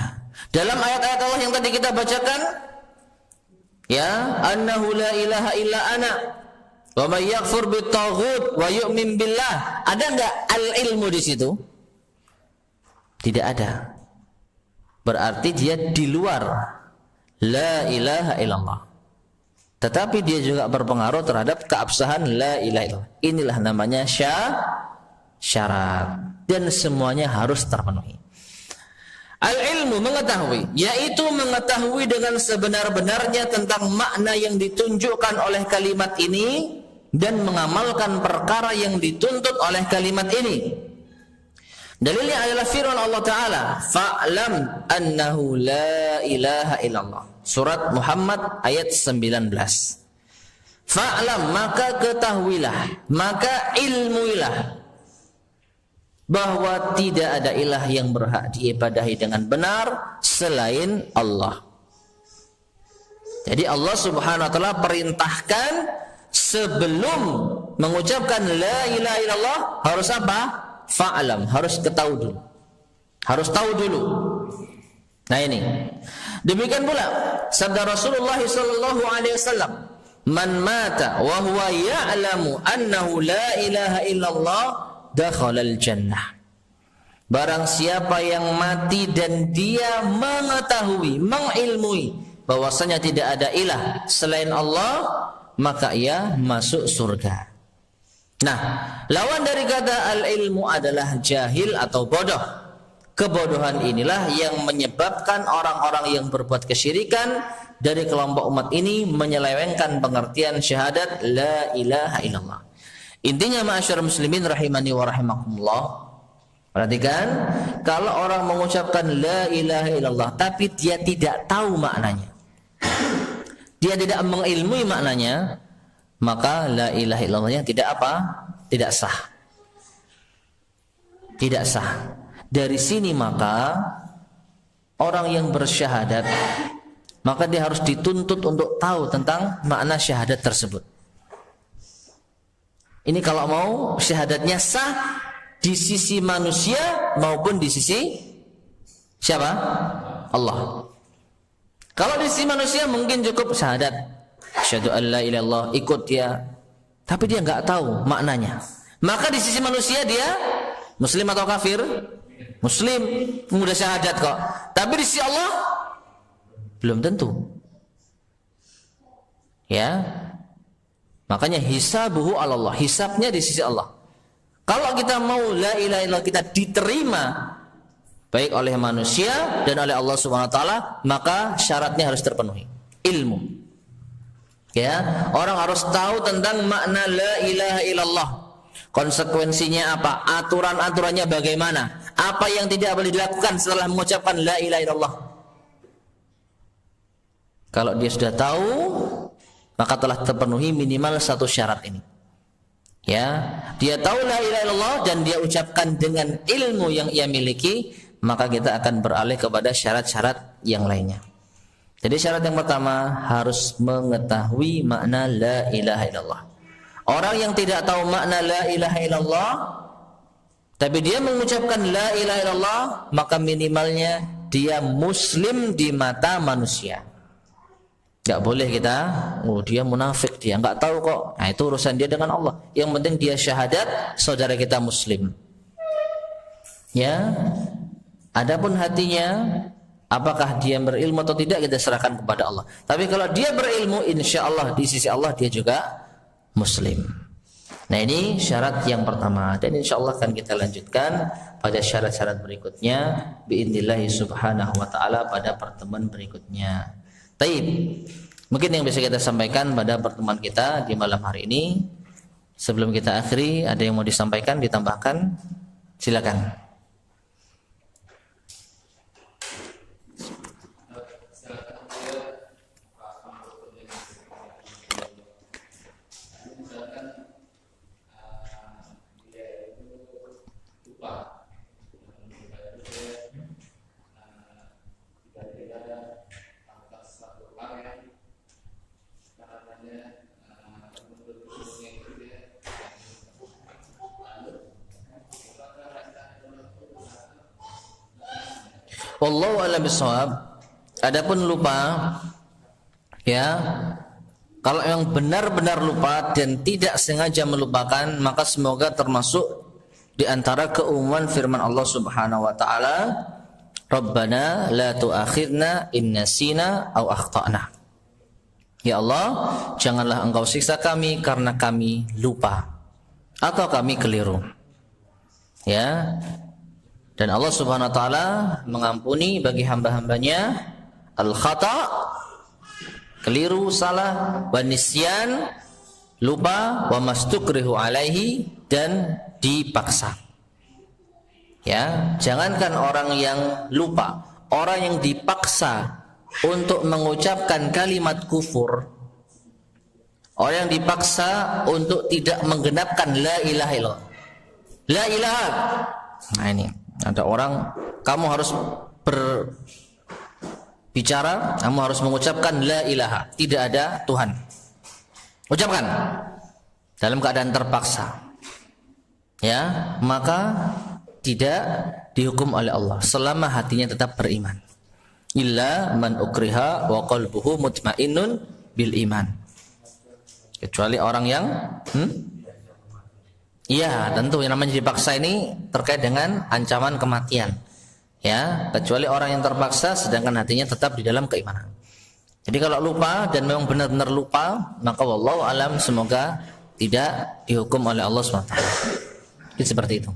Dalam ayat-ayat Allah yang tadi kita bacakan, ya, annahu la ilaha illa ana wa may yakfur bitaghut wa yu'min billah. Ada enggak al-ilmu di situ? Tidak ada. Berarti dia di luar la ilaha illallah. Tetapi dia juga berpengaruh terhadap keabsahan la ilaha illallah. Inilah namanya syarat, dan semuanya harus terpenuhi. Al-ilmu, mengetahui, yaitu mengetahui dengan sebenar-benarnya tentang makna yang ditunjukkan oleh kalimat ini dan mengamalkan perkara yang dituntut oleh kalimat ini. Dalilnya adalah firman Allah Ta'ala, fa'lam annahu la ilaha illallah. Surat Muhammad ayat 19. Fa'lam, maka ketahuilah, maka ilmuilah bahwa tidak ada ilah yang berhak diibadahi dengan benar selain Allah. Jadi Allah Subhanahu wa taala perintahkan sebelum mengucapkan la ilaha illallah harus apa? Fa'lam, harus ketahui dulu. Harus tahu dulu. Nah ini. Demikian pula sabda Rasulullah sallallahu alaihi wasallam, "Man mata wa huwa ya'lamu annahu la ilaha illallah dakhalal jannah." Barang siapa yang mati dan dia mengetahui, mengilmui bahwasanya tidak ada ilah selain Allah, maka ia masuk surga. Nah, lawan dari kata al-ilmu adalah jahil atau bodoh. Kebodohan inilah yang menyebabkan orang-orang yang berbuat kesyirikan dari kelompok umat ini menyelewengkan pengertian syahadat la ilaha illallah. Intinya ma'asyarul muslimin rahimani wa rahimakumullah, perhatikan, kalau orang mengucapkan la ilaha illallah tapi dia tidak tahu maknanya, dia tidak mengilmui maknanya, maka la ilaha illallahnya tidak apa? Tidak sah. Tidak sah. Dari sini maka orang yang bersyahadat, maka dia harus dituntut untuk tahu tentang makna syahadat tersebut. Ini kalau mau syahadatnya sah di sisi manusia maupun di sisi siapa? Allah. Kalau di sisi manusia mungkin cukup syahadat, asyhadu an la ilaha illallah, ikut dia, tapi dia nggak tahu maknanya. Maka di sisi manusia dia muslim atau kafir? Muslim, mudah syahadat kok. Tapi di sisi Allah belum tentu. Ya. Makanya hisabuhu 'ala Allah, hisabnya di sisi Allah. Kalau kita mau la ilaha illallah kita diterima baik oleh manusia dan oleh Allah Subhanahu wa taala, maka syaratnya harus terpenuhi. Ilmu. Ya, orang harus tahu tentang makna la ilaha illallah. Konsekuensinya apa? Aturan-aturannya bagaimana? Apa yang tidak boleh dilakukan setelah mengucapkan la ilaha illallah? Kalau dia sudah tahu, maka telah terpenuhi minimal satu syarat ini. Ya, dia tahu la ilaha illallah dan dia ucapkan dengan ilmu yang ia miliki, maka kita akan beralih kepada syarat-syarat yang lainnya. Jadi syarat yang pertama harus mengetahui makna la ilaha illallah. Orang yang tidak tahu makna la ilaha illallah tapi dia mengucapkan la ilaha illallah, maka minimalnya dia muslim di mata manusia. Gak boleh kita, oh dia munafik, dia gak tahu kok. Nah itu urusan dia dengan Allah. Yang penting dia syahadat, saudara kita muslim. Ya, adapun hatinya, apakah dia berilmu atau tidak, kita serahkan kepada Allah. Tapi kalau dia berilmu, insya Allah di sisi Allah dia juga muslim. Nah ini syarat yang pertama, dan insya Allah akan kita lanjutkan pada syarat-syarat berikutnya biidznillah subhanahu wa ta'ala pada pertemuan berikutnya. Taib, mungkin yang bisa kita sampaikan pada pertemuan kita di malam hari ini. Sebelum kita akhiri, ada yang mau disampaikan, ditambahkan? Silakan. Wallahu a'lam bishawab. Adapun lupa, ya, kalau yang benar-benar lupa dan tidak sengaja melupakan, maka semoga termasuk di antara keumuman firman Allah Subhanahu wa taala, Rabbana la tu'akhidna in nasina aw akhtana. Ya Allah, janganlah Engkau siksa kami karena kami lupa atau kami keliru. Ya. Dan Allah Subhanahu wa taala mengampuni bagi hamba-hambanya al-khata, keliru, salah, wa nisyan, lupa, wa mastukrihu alaihi, dan dipaksa. Ya, jangankan orang yang lupa, orang yang dipaksa untuk mengucapkan kalimat kufur, orang yang dipaksa untuk tidak menggenapkan la ilaha illallah. La ilaha. Nah ini, ada orang, kamu harus berbicara, kamu harus mengucapkan la ilaha, tidak ada Tuhan. Ucapkan dalam keadaan terpaksa. Ya, maka tidak dihukum oleh Allah selama hatinya tetap beriman. Illa man ukriha wa qalbuhu mutmainnun bil iman. Kecuali orang yang iya, tentu yang namanya dipaksa ini terkait dengan ancaman kematian. Ya, kecuali orang yang terpaksa sedangkan hatinya tetap di dalam keimanan. Jadi kalau lupa dan memang benar-benar lupa, maka wallahu alam, semoga tidak dihukum oleh Allah SWT. Itu seperti itu.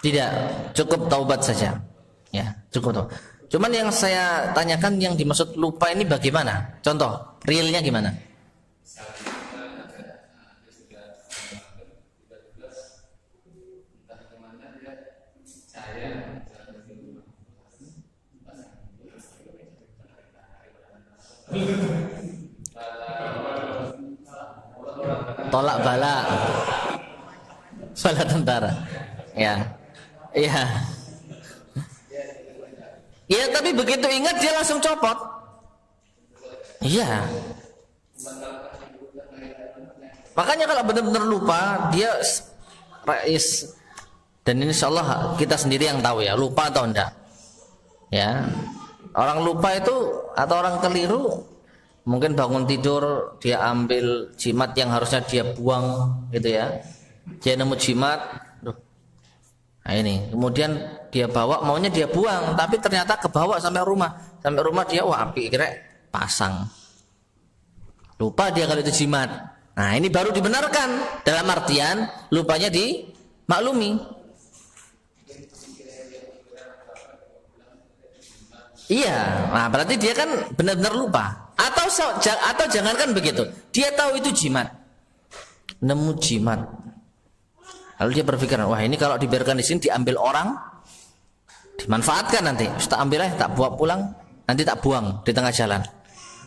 Tidak, cukup taubat saja. Ya, cukup taubat. Cuman yang saya tanyakan, yang dimaksud lupa ini bagaimana? Contoh, realnya gimana? Tolak bala. Bala tentara. Ya. Iya. Ya, tapi begitu ingat dia langsung copot. Iya. Makanya kalau benar-benar lupa, dia dan ini insyaallah kita sendiri yang tahu ya, lupa atau enggak. Ya. Orang lupa itu atau orang keliru, mungkin bangun tidur dia ambil jimat yang harusnya dia buang gitu ya. Dia nemu jimat, nah ini, kemudian dia bawa, maunya dia buang, tapi ternyata kebawa sampai rumah. Sampai rumah dia, wah api kira pasang. Lupa dia kalau itu jimat. Nah ini baru dibenarkan, dalam artian lupanya dimaklumi. Iya, nah berarti dia kan benar-benar lupa. Atau jangankan begitu, dia tahu itu jimat, nemu jimat. Lalu dia berpikir, wah ini kalau dibiarkan di sini diambil orang, dimanfaatkan nanti. Tak ambil tak bawa pulang, nanti tak buang di tengah jalan.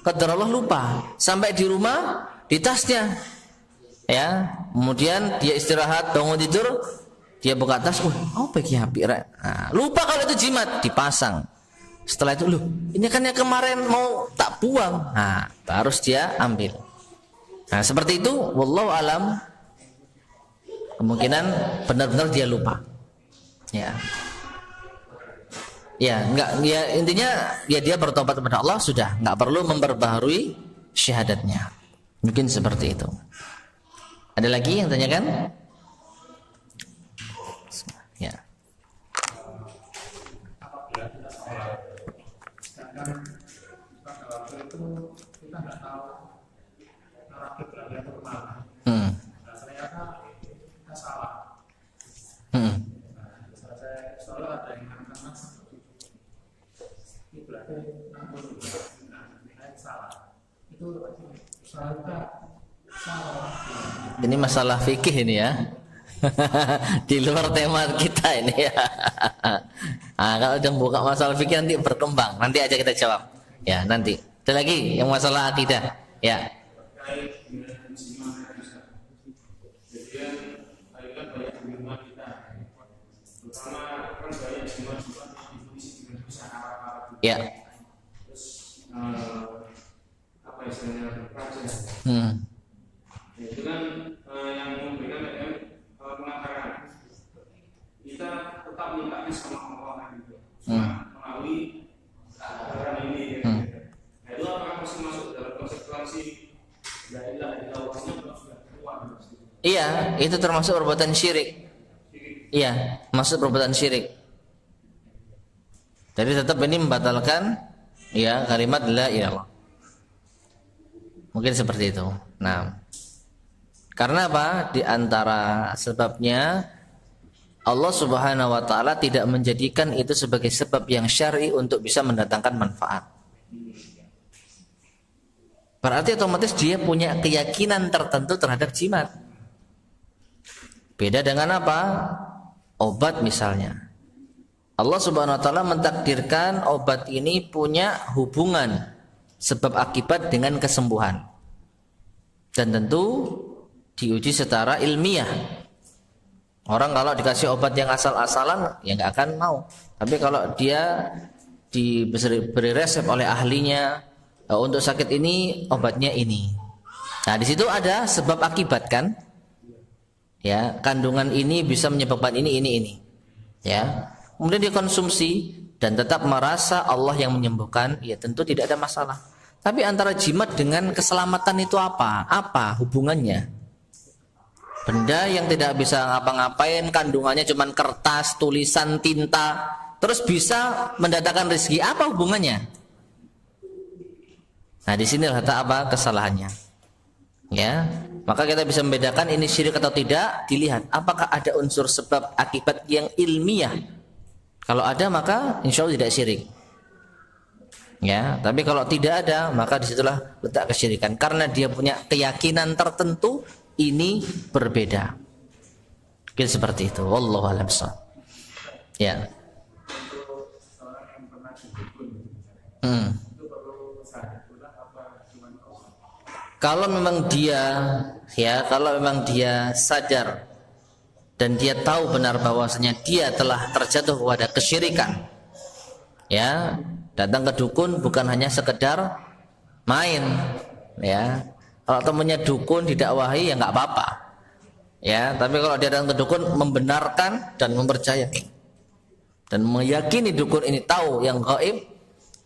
Qadarullah lupa, sampai di rumah di tasnya. Ya, kemudian dia istirahat, bangun tidur, dia buka tas, apa yang api? Nah, lupa kalau itu jimat, dipasang. Setelah itu, loh, ini kan yang kemarin mau tak buang. Nah, harus dia ambil. Nah, seperti itu, wallahu alam. Kemungkinan benar-benar dia lupa. Ya. Ya, enggak, ya intinya ya dia bertobat kepada Allah sudah, enggak perlu memperbaharui syahadatnya. Mungkin seperti itu. Ada lagi yang tanyakan? Ya. Ini masalah fikih ini ya. Di luar tema kita ini ya. Nah, kalau udah buka masalah fikih nanti berkembang. Nanti aja kita jawab. Ya, nanti. Ada lagi yang masalah akidah. Ya. Ya. Apa istilahnya raja? Itu kan yang memberikan mengatakan Iya, itu termasuk perbuatan syirik. Iya, masuk perbuatan syirik. Jadi tetap ini membatalkan ya kalimat la ilaha illallah. Mungkin seperti itu. Nah, karena apa? Di antara sebabnya Allah Subhanahu wa taala tidak menjadikan itu sebagai sebab yang syar'i untuk bisa mendatangkan manfaat. Berarti otomatis dia punya keyakinan tertentu terhadap jimat. Beda dengan apa? Obat misalnya. Allah Subhanahu wa taala mentakdirkan obat ini punya hubungan sebab akibat dengan kesembuhan. Dan tentu diuji secara ilmiah. Orang kalau dikasih obat yang asal-asalan ya nggak akan mau. Tapi kalau dia diberi resep oleh ahlinya, untuk sakit ini obatnya ini. Nah, di situ ada sebab akibat kan? Ya, kandungan ini bisa menyebabkan ini. Ya. Kemudian dikonsumsi dan tetap merasa Allah yang menyembuhkan, ya tentu tidak ada masalah. Tapi antara jimat dengan keselamatan itu apa? Apa hubungannya? Benda yang tidak bisa ngapa-ngapain, kandungannya cuma kertas, tulisan, tinta, terus bisa mendatangkan rezeki, apa hubungannya? Nah, di sini letak apa kesalahannya. Ya, maka kita bisa membedakan ini syirik atau tidak, dilihat apakah ada unsur sebab akibat yang ilmiah. Kalau ada maka insya Allah tidak syirik. Ya, tapi kalau tidak ada maka disitulah letak kesyirikan karena dia punya keyakinan tertentu ini berbeda. Mungkin seperti itu. Wallahu a'lam bishawab. Ya. Kalau memang dia sadar dan dia tahu benar bahwasanya dia telah terjatuh pada kesyirikan, ya, datang ke dukun bukan hanya sekedar main, ya. Kalau temannya dukun didakwahi ya nggak apa-apa, ya. Tapi kalau dia datang ke dukun membenarkan dan mempercayai dan meyakini dukun ini tahu yang gaib,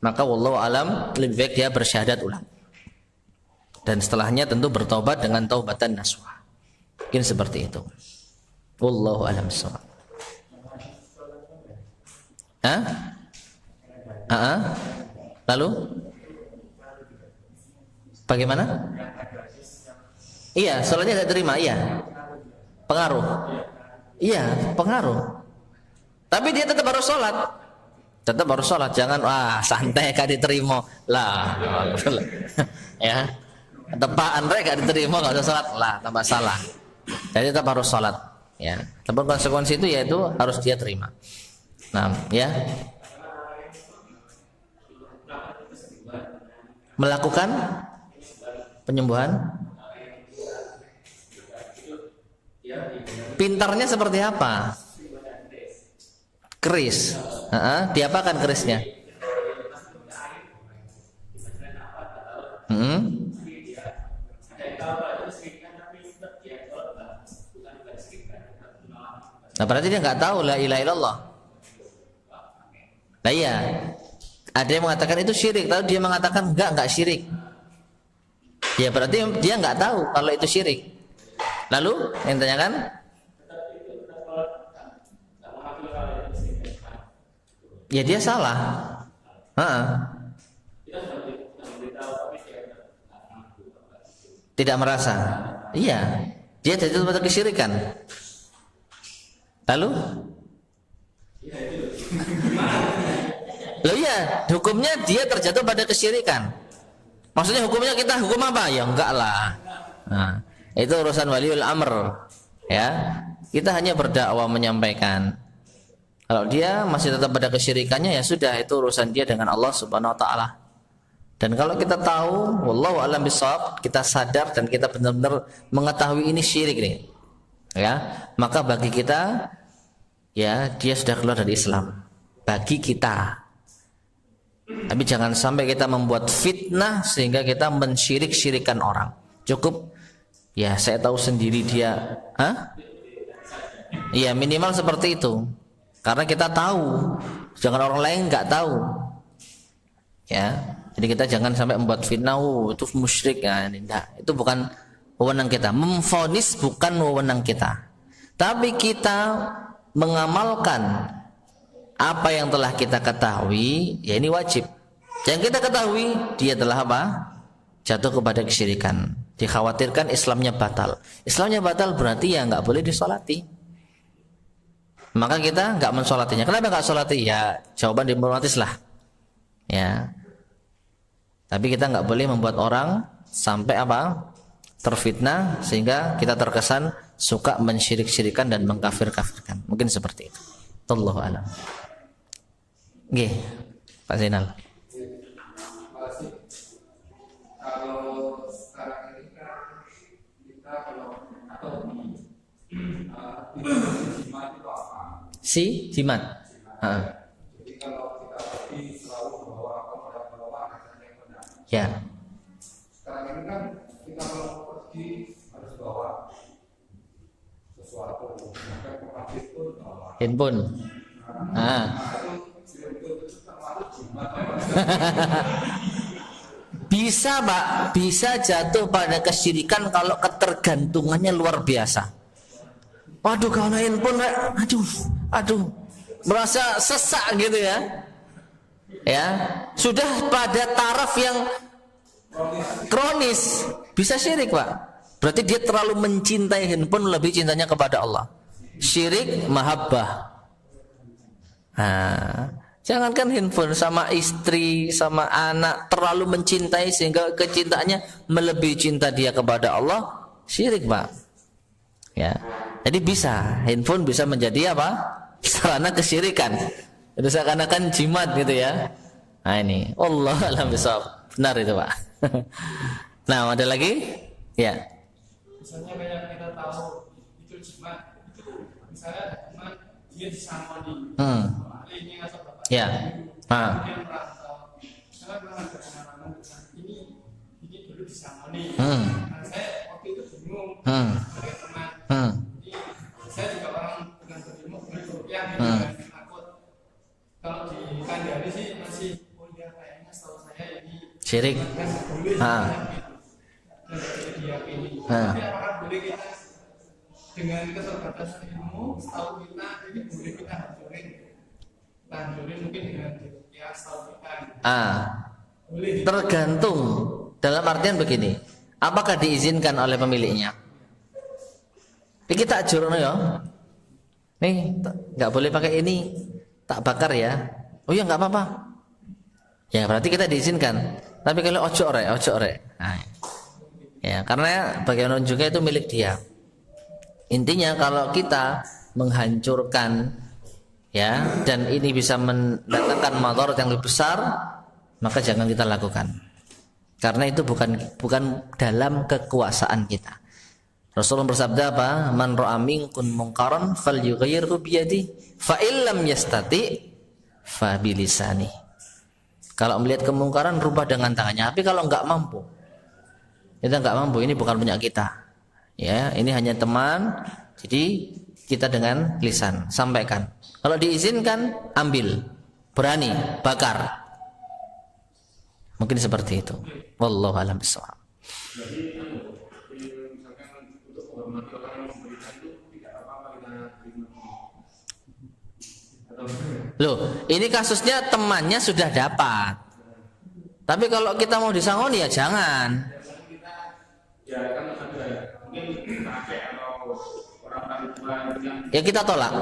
maka wallahu alam lebih baik dia bersyahadat ulang. Dan setelahnya tentu bertobat dengan taubatan nasuha. Mungkin seperti itu. Wallahu a'lam bishawab. Lalu bagaimana? Iya, sholatnya tidak terima, iya. Pengaruh. Iya, pengaruh. Tapi dia tetap harus sholat. Tetap harus sholat. Jangan santai gak diterima. Lah. Ya. Tepaan mereka diterima gak usah sholat. Lah, tambah salah. Jadi tetap harus sholat. Ya, tapi konsekuensi itu yaitu harus dia terima. Nah, ya, melakukan penyembuhan. Pintarnya seperti apa? Keris. Diapakan kerisnya? Nah, berarti dia nggak tahu la ilaha illallah. Nah iya, ada yang mengatakan itu syirik, lalu dia mengatakan enggak syirik. Ya berarti dia nggak tahu kalau itu syirik. Lalu yang tanyakan, ya dia salah. Tidak merasa. Iya, dia terjatuh pada kesyirikan. Lalu? Loh iya, hukumnya dia terjatuh pada kesyirikan. Maksudnya hukumnya kita hukum apa? Ya enggak lah. Nah, itu urusan waliul amr. Ya, kita hanya berdakwah menyampaikan. Kalau dia masih tetap pada kesyirikannya ya sudah, itu urusan dia dengan Allah Subhanahu wa taala. Dan kalau kita tahu, wallahu a'lam bishawab, kita sadar dan kita benar-benar mengetahui ini syirik nih. Ya, maka bagi kita ya dia sudah keluar dari Islam. Bagi kita. Tapi jangan sampai kita membuat fitnah sehingga kita mensyirik-syirikan orang. Cukup ya saya tahu sendiri dia, iya minimal seperti itu. Karena kita tahu, jangan orang lain nggak tahu. Ya. Jadi kita jangan sampai membuat fitnah, itu musyrik ya. Tidak, itu bukan wewenang kita. Memvonis bukan wewenang kita. Tapi kita mengamalkan apa yang telah kita ketahui, ya ini wajib. Yang kita ketahui dia telah apa? Jatuh kepada kesyirikan. Dikhawatirkan Islamnya batal. Islamnya batal berarti ya nggak boleh disolati. Maka kita nggak mensolatinya. Kenapa nggak solati? Ya jawaban diplomatis lah. Ya. Tapi kita nggak boleh membuat orang sampai apa? Terfitnah sehingga kita terkesan suka mensyirik-syirikan dan mengkafir-kafirkan. Mungkin seperti itu. Wallahu a'lam. Oke, Pak Zainal. Kalau sekarang ini kan kita kalau atau jimat itu apa? Si jimat. Jadi kalau kita pergi selalu bawa yang benar. Ya. Sekarang ini kan kita kalau pergi harus bawa sesuatu. Maka pemahit pun bawa. Handphone. Bisa Pak, bisa jatuh pada kesyirikan kalau ketergantungannya luar biasa. Waduh kalau handphone, aduh, merasa sesak gitu ya. Ya, sudah pada taraf yang kronis, bisa syirik Pak. Berarti dia terlalu mencintai handphone lebih cintanya kepada Allah. Syirik mahabbah. Jangankan handphone, sama istri, sama anak terlalu mencintai sehingga kecintaannya melebihi cinta dia kepada Allah, syirik Pak. Ya, jadi bisa handphone bisa menjadi apa? Sarana kesyirikan. Itu seakan-akan jimat gitu ya. Nah ini, Allah alam bisawab. Benar itu Pak. Nah ada lagi? Ya. Misalnya kayak kita tahu itu jimat, itu misalnya jimat dia disamoni. Ini atau bapak. Ya. Kemudian merasa, misalnya memang berkenalan ini dulu disamoni. Nah, saya waktu itu bingung sebagai teman. Jadi saya juga orang dengan berilmu dengan rupiah gitu kan, takut kalau dikandani sih masih kayaknya setahu saya ini Syirik. kan boleh gitu. Dan tidak diyakini. Tapi apakah boleh kita dengan keterbatasan ilmu setahu kita ini boleh kita hancurin mungkin dengan ya setahu kita. Boleh. Tergantung. Dalam artian begini, apakah diizinkan oleh pemiliknya? Ini kita ajurno ya. Nih, nggak boleh pakai ini, tak bakar ya. Oh ya nggak apa-apa. Ya berarti kita diizinkan. Tapi kalau ojo rek. Nah, ya karena bagaimanapun juga itu milik dia. Intinya kalau kita menghancurkan ya dan ini bisa mendatangkan madarat yang lebih besar, maka jangan kita lakukan. Karena itu bukan dalam kekuasaan kita. Rasulullah bersabda apa? Man ra'a minkum munkaran falyughayyirhu bi yadihi fa illam yastati fa bi lisanihi. Kalau melihat kemungkaran rubah dengan tangannya. Tapi kalau enggak mampu, kita enggak mampu, ini bukan punya kita. Ya, ini hanya teman. Jadi kita dengan lisan sampaikan. Kalau diizinkan ambil, berani bakar. Mungkin seperti itu. Wallahu a'lam bishawab. Loh, ini kasusnya temannya sudah dapat. Tapi kalau kita mau disangoni ya jangan. Ya kita tolak.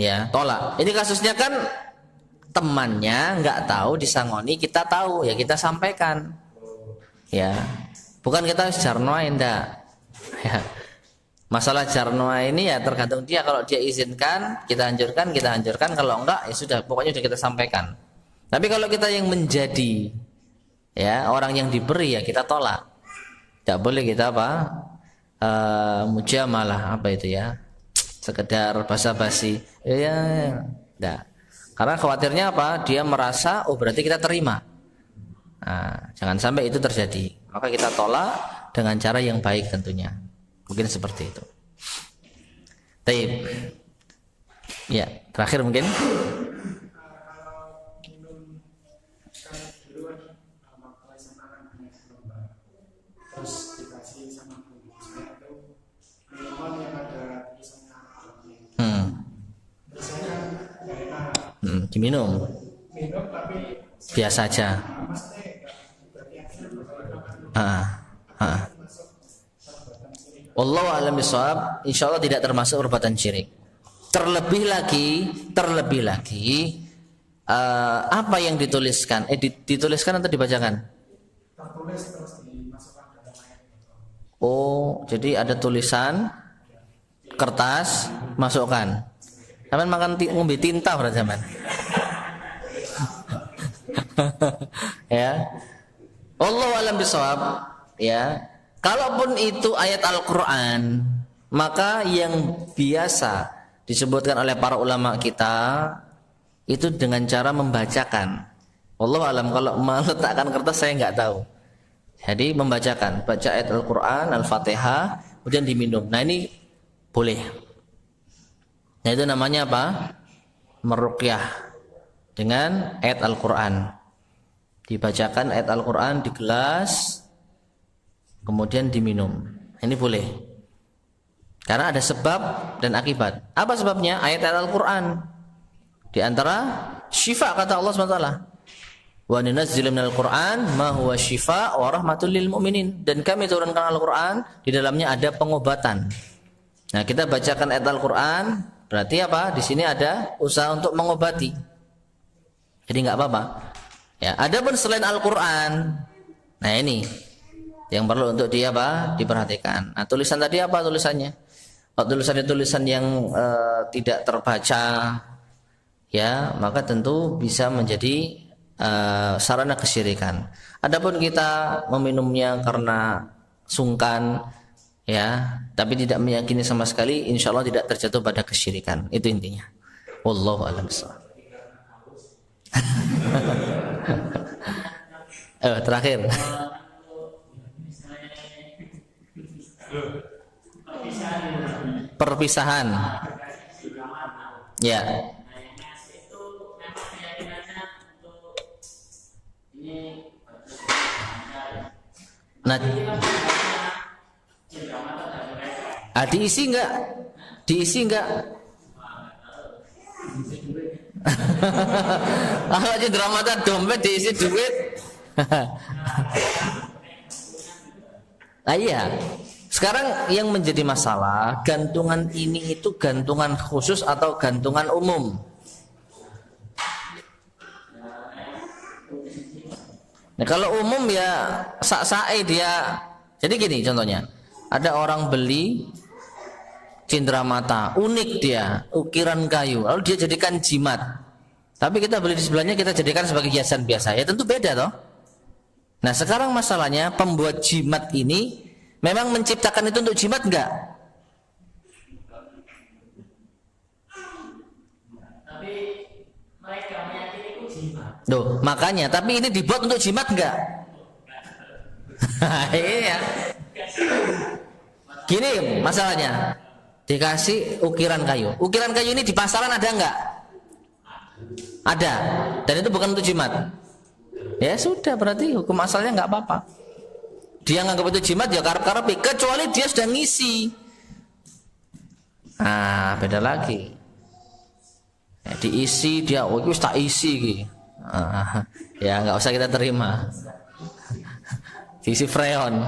Ya, tolak. Ini kasusnya kan temannya nggak tahu disangoni, kita tahu, ya kita sampaikan. Ya. Bukan kita jarnoa enggak. Ya. Masalah jarnoa ini ya tergantung dia. Kalau dia izinkan, kita hancurkan. Kalau enggak, ya sudah, pokoknya sudah kita sampaikan. Tapi kalau kita yang menjadi ya orang yang diberi, ya kita tolak. Tidak boleh kita mujamalah apa itu ya, sekedar basa-basi. Ya, enggak. Karena khawatirnya apa? Dia merasa, oh berarti kita terima. Nah, jangan sampai itu terjadi. Maka kita tolak dengan cara yang baik tentunya. Mungkin seperti itu. Taib. Ya, terakhir mungkin. Kalau minum Diminum. minum tapi Biasa aja. maksudnya berarti Wallahu a'lam bishawab. Insyaallah tidak termasuk perbuatan syirik. Terlebih lagi apa yang dituliskan? Dituliskan atau dibacakan? tertulis terus dimasukkan ke dalam ayat. Oh, jadi ada tulisan kertas masukkan. Zaman makan ngombe tinta pada zaman. Ya. Wallahu a'lam bishawab, ya. Kalaupun itu ayat Al-Qur'an, maka yang biasa disebutkan oleh para ulama kita itu dengan cara membacakan. Wallahu a'lam, kalau meletakkan kertas saya nggak tahu. Jadi membacakan, baca ayat Al-Qur'an, Al-Fatihah, kemudian diminum. Nah, ini boleh. Nah, itu namanya apa? Meruqyah dengan ayat Al-Qur'an. Dibacakan ayat Al-Qur'an di gelas, kemudian diminum. Ini boleh. Karena ada sebab dan akibat. Apa sebabnya? Ayat Al-Qur'an. Di antara syifa kata Allah SWT. Wa nunazzilu minal Qur'an ma huwa syifa wa rahmatul lil mu'minin. Dan kami turunkan Al-Qur'an, di dalamnya ada pengobatan. Nah, kita bacakan ayat Al-Qur'an, berarti apa? Di sini ada usaha untuk mengobati. Jadi enggak apa-apa. Ya, adapun selain Al-Qur'an, nah ini yang perlu untuk diperhatikan. Nah, tulisan tadi apa tulisannya? Kalau tulisan yang tidak terbaca, ya, maka tentu bisa menjadi sarana kesyirikan. Adapun kita meminumnya karena sungkan, ya, tapi tidak meyakini sama sekali, insya Allah tidak terjatuh pada kesyirikan. Itu intinya. Wallahu a'lam bishawab. Terakhir. Perpisahan. Ya. Nah, diisi enggak? Diisi enggak? Kalau cendera mata dompet diisi duit. Iya. Sekarang yang menjadi masalah, gantungan ini itu gantungan khusus atau gantungan umum? Nah, kalau umum ya sak-sae dia. Jadi gini contohnya. Ada orang beli cindera mata, unik dia, ukiran kayu, lalu dia jadikan jimat. Tapi kita beli di sebelahnya, kita jadikan sebagai hiasan biasa. Ya tentu beda toh. Nah, sekarang masalahnya pembuat jimat ini memang menciptakan itu untuk jimat enggak? Tapi mereka meyakini itu jimat. Loh, makanya, tapi ini dibuat untuk jimat enggak? Iya. Gini masalahnya. Dikasih ukiran kayu. Ukiran kayu ini di pasaran ada enggak? Ada. Dan itu bukan untuk jimat. Ya sudah, berarti hukum asalnya enggak apa-apa. Dia nganggap itu jimat ya karep-karep, kecuali dia sudah ngisi. Nah, beda lagi. Ya, diisi dia, oh itu tak isi gitu. Ya nggak usah kita terima. Diisi freon.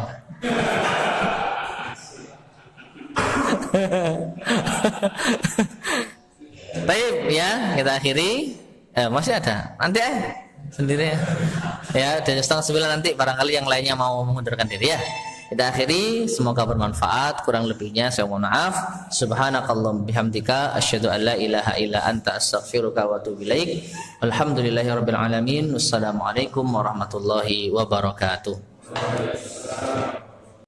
Baik ya, kita akhiri. Masih ada. Nanti sendiri ya, dan 8:30 nanti barangkali yang lainnya mau mengundurkan diri ya. Kita akhiri, semoga bermanfaat. Kurang lebihnya saya mohon maaf. Subhanakallahumma bihamdika asyhadu an la ilaha illa anta astaghfiruka wa atubu ilaik. Alhamdulillahirabbil alamin. Wassalamualaikum warahmatullahi wabarakatuh.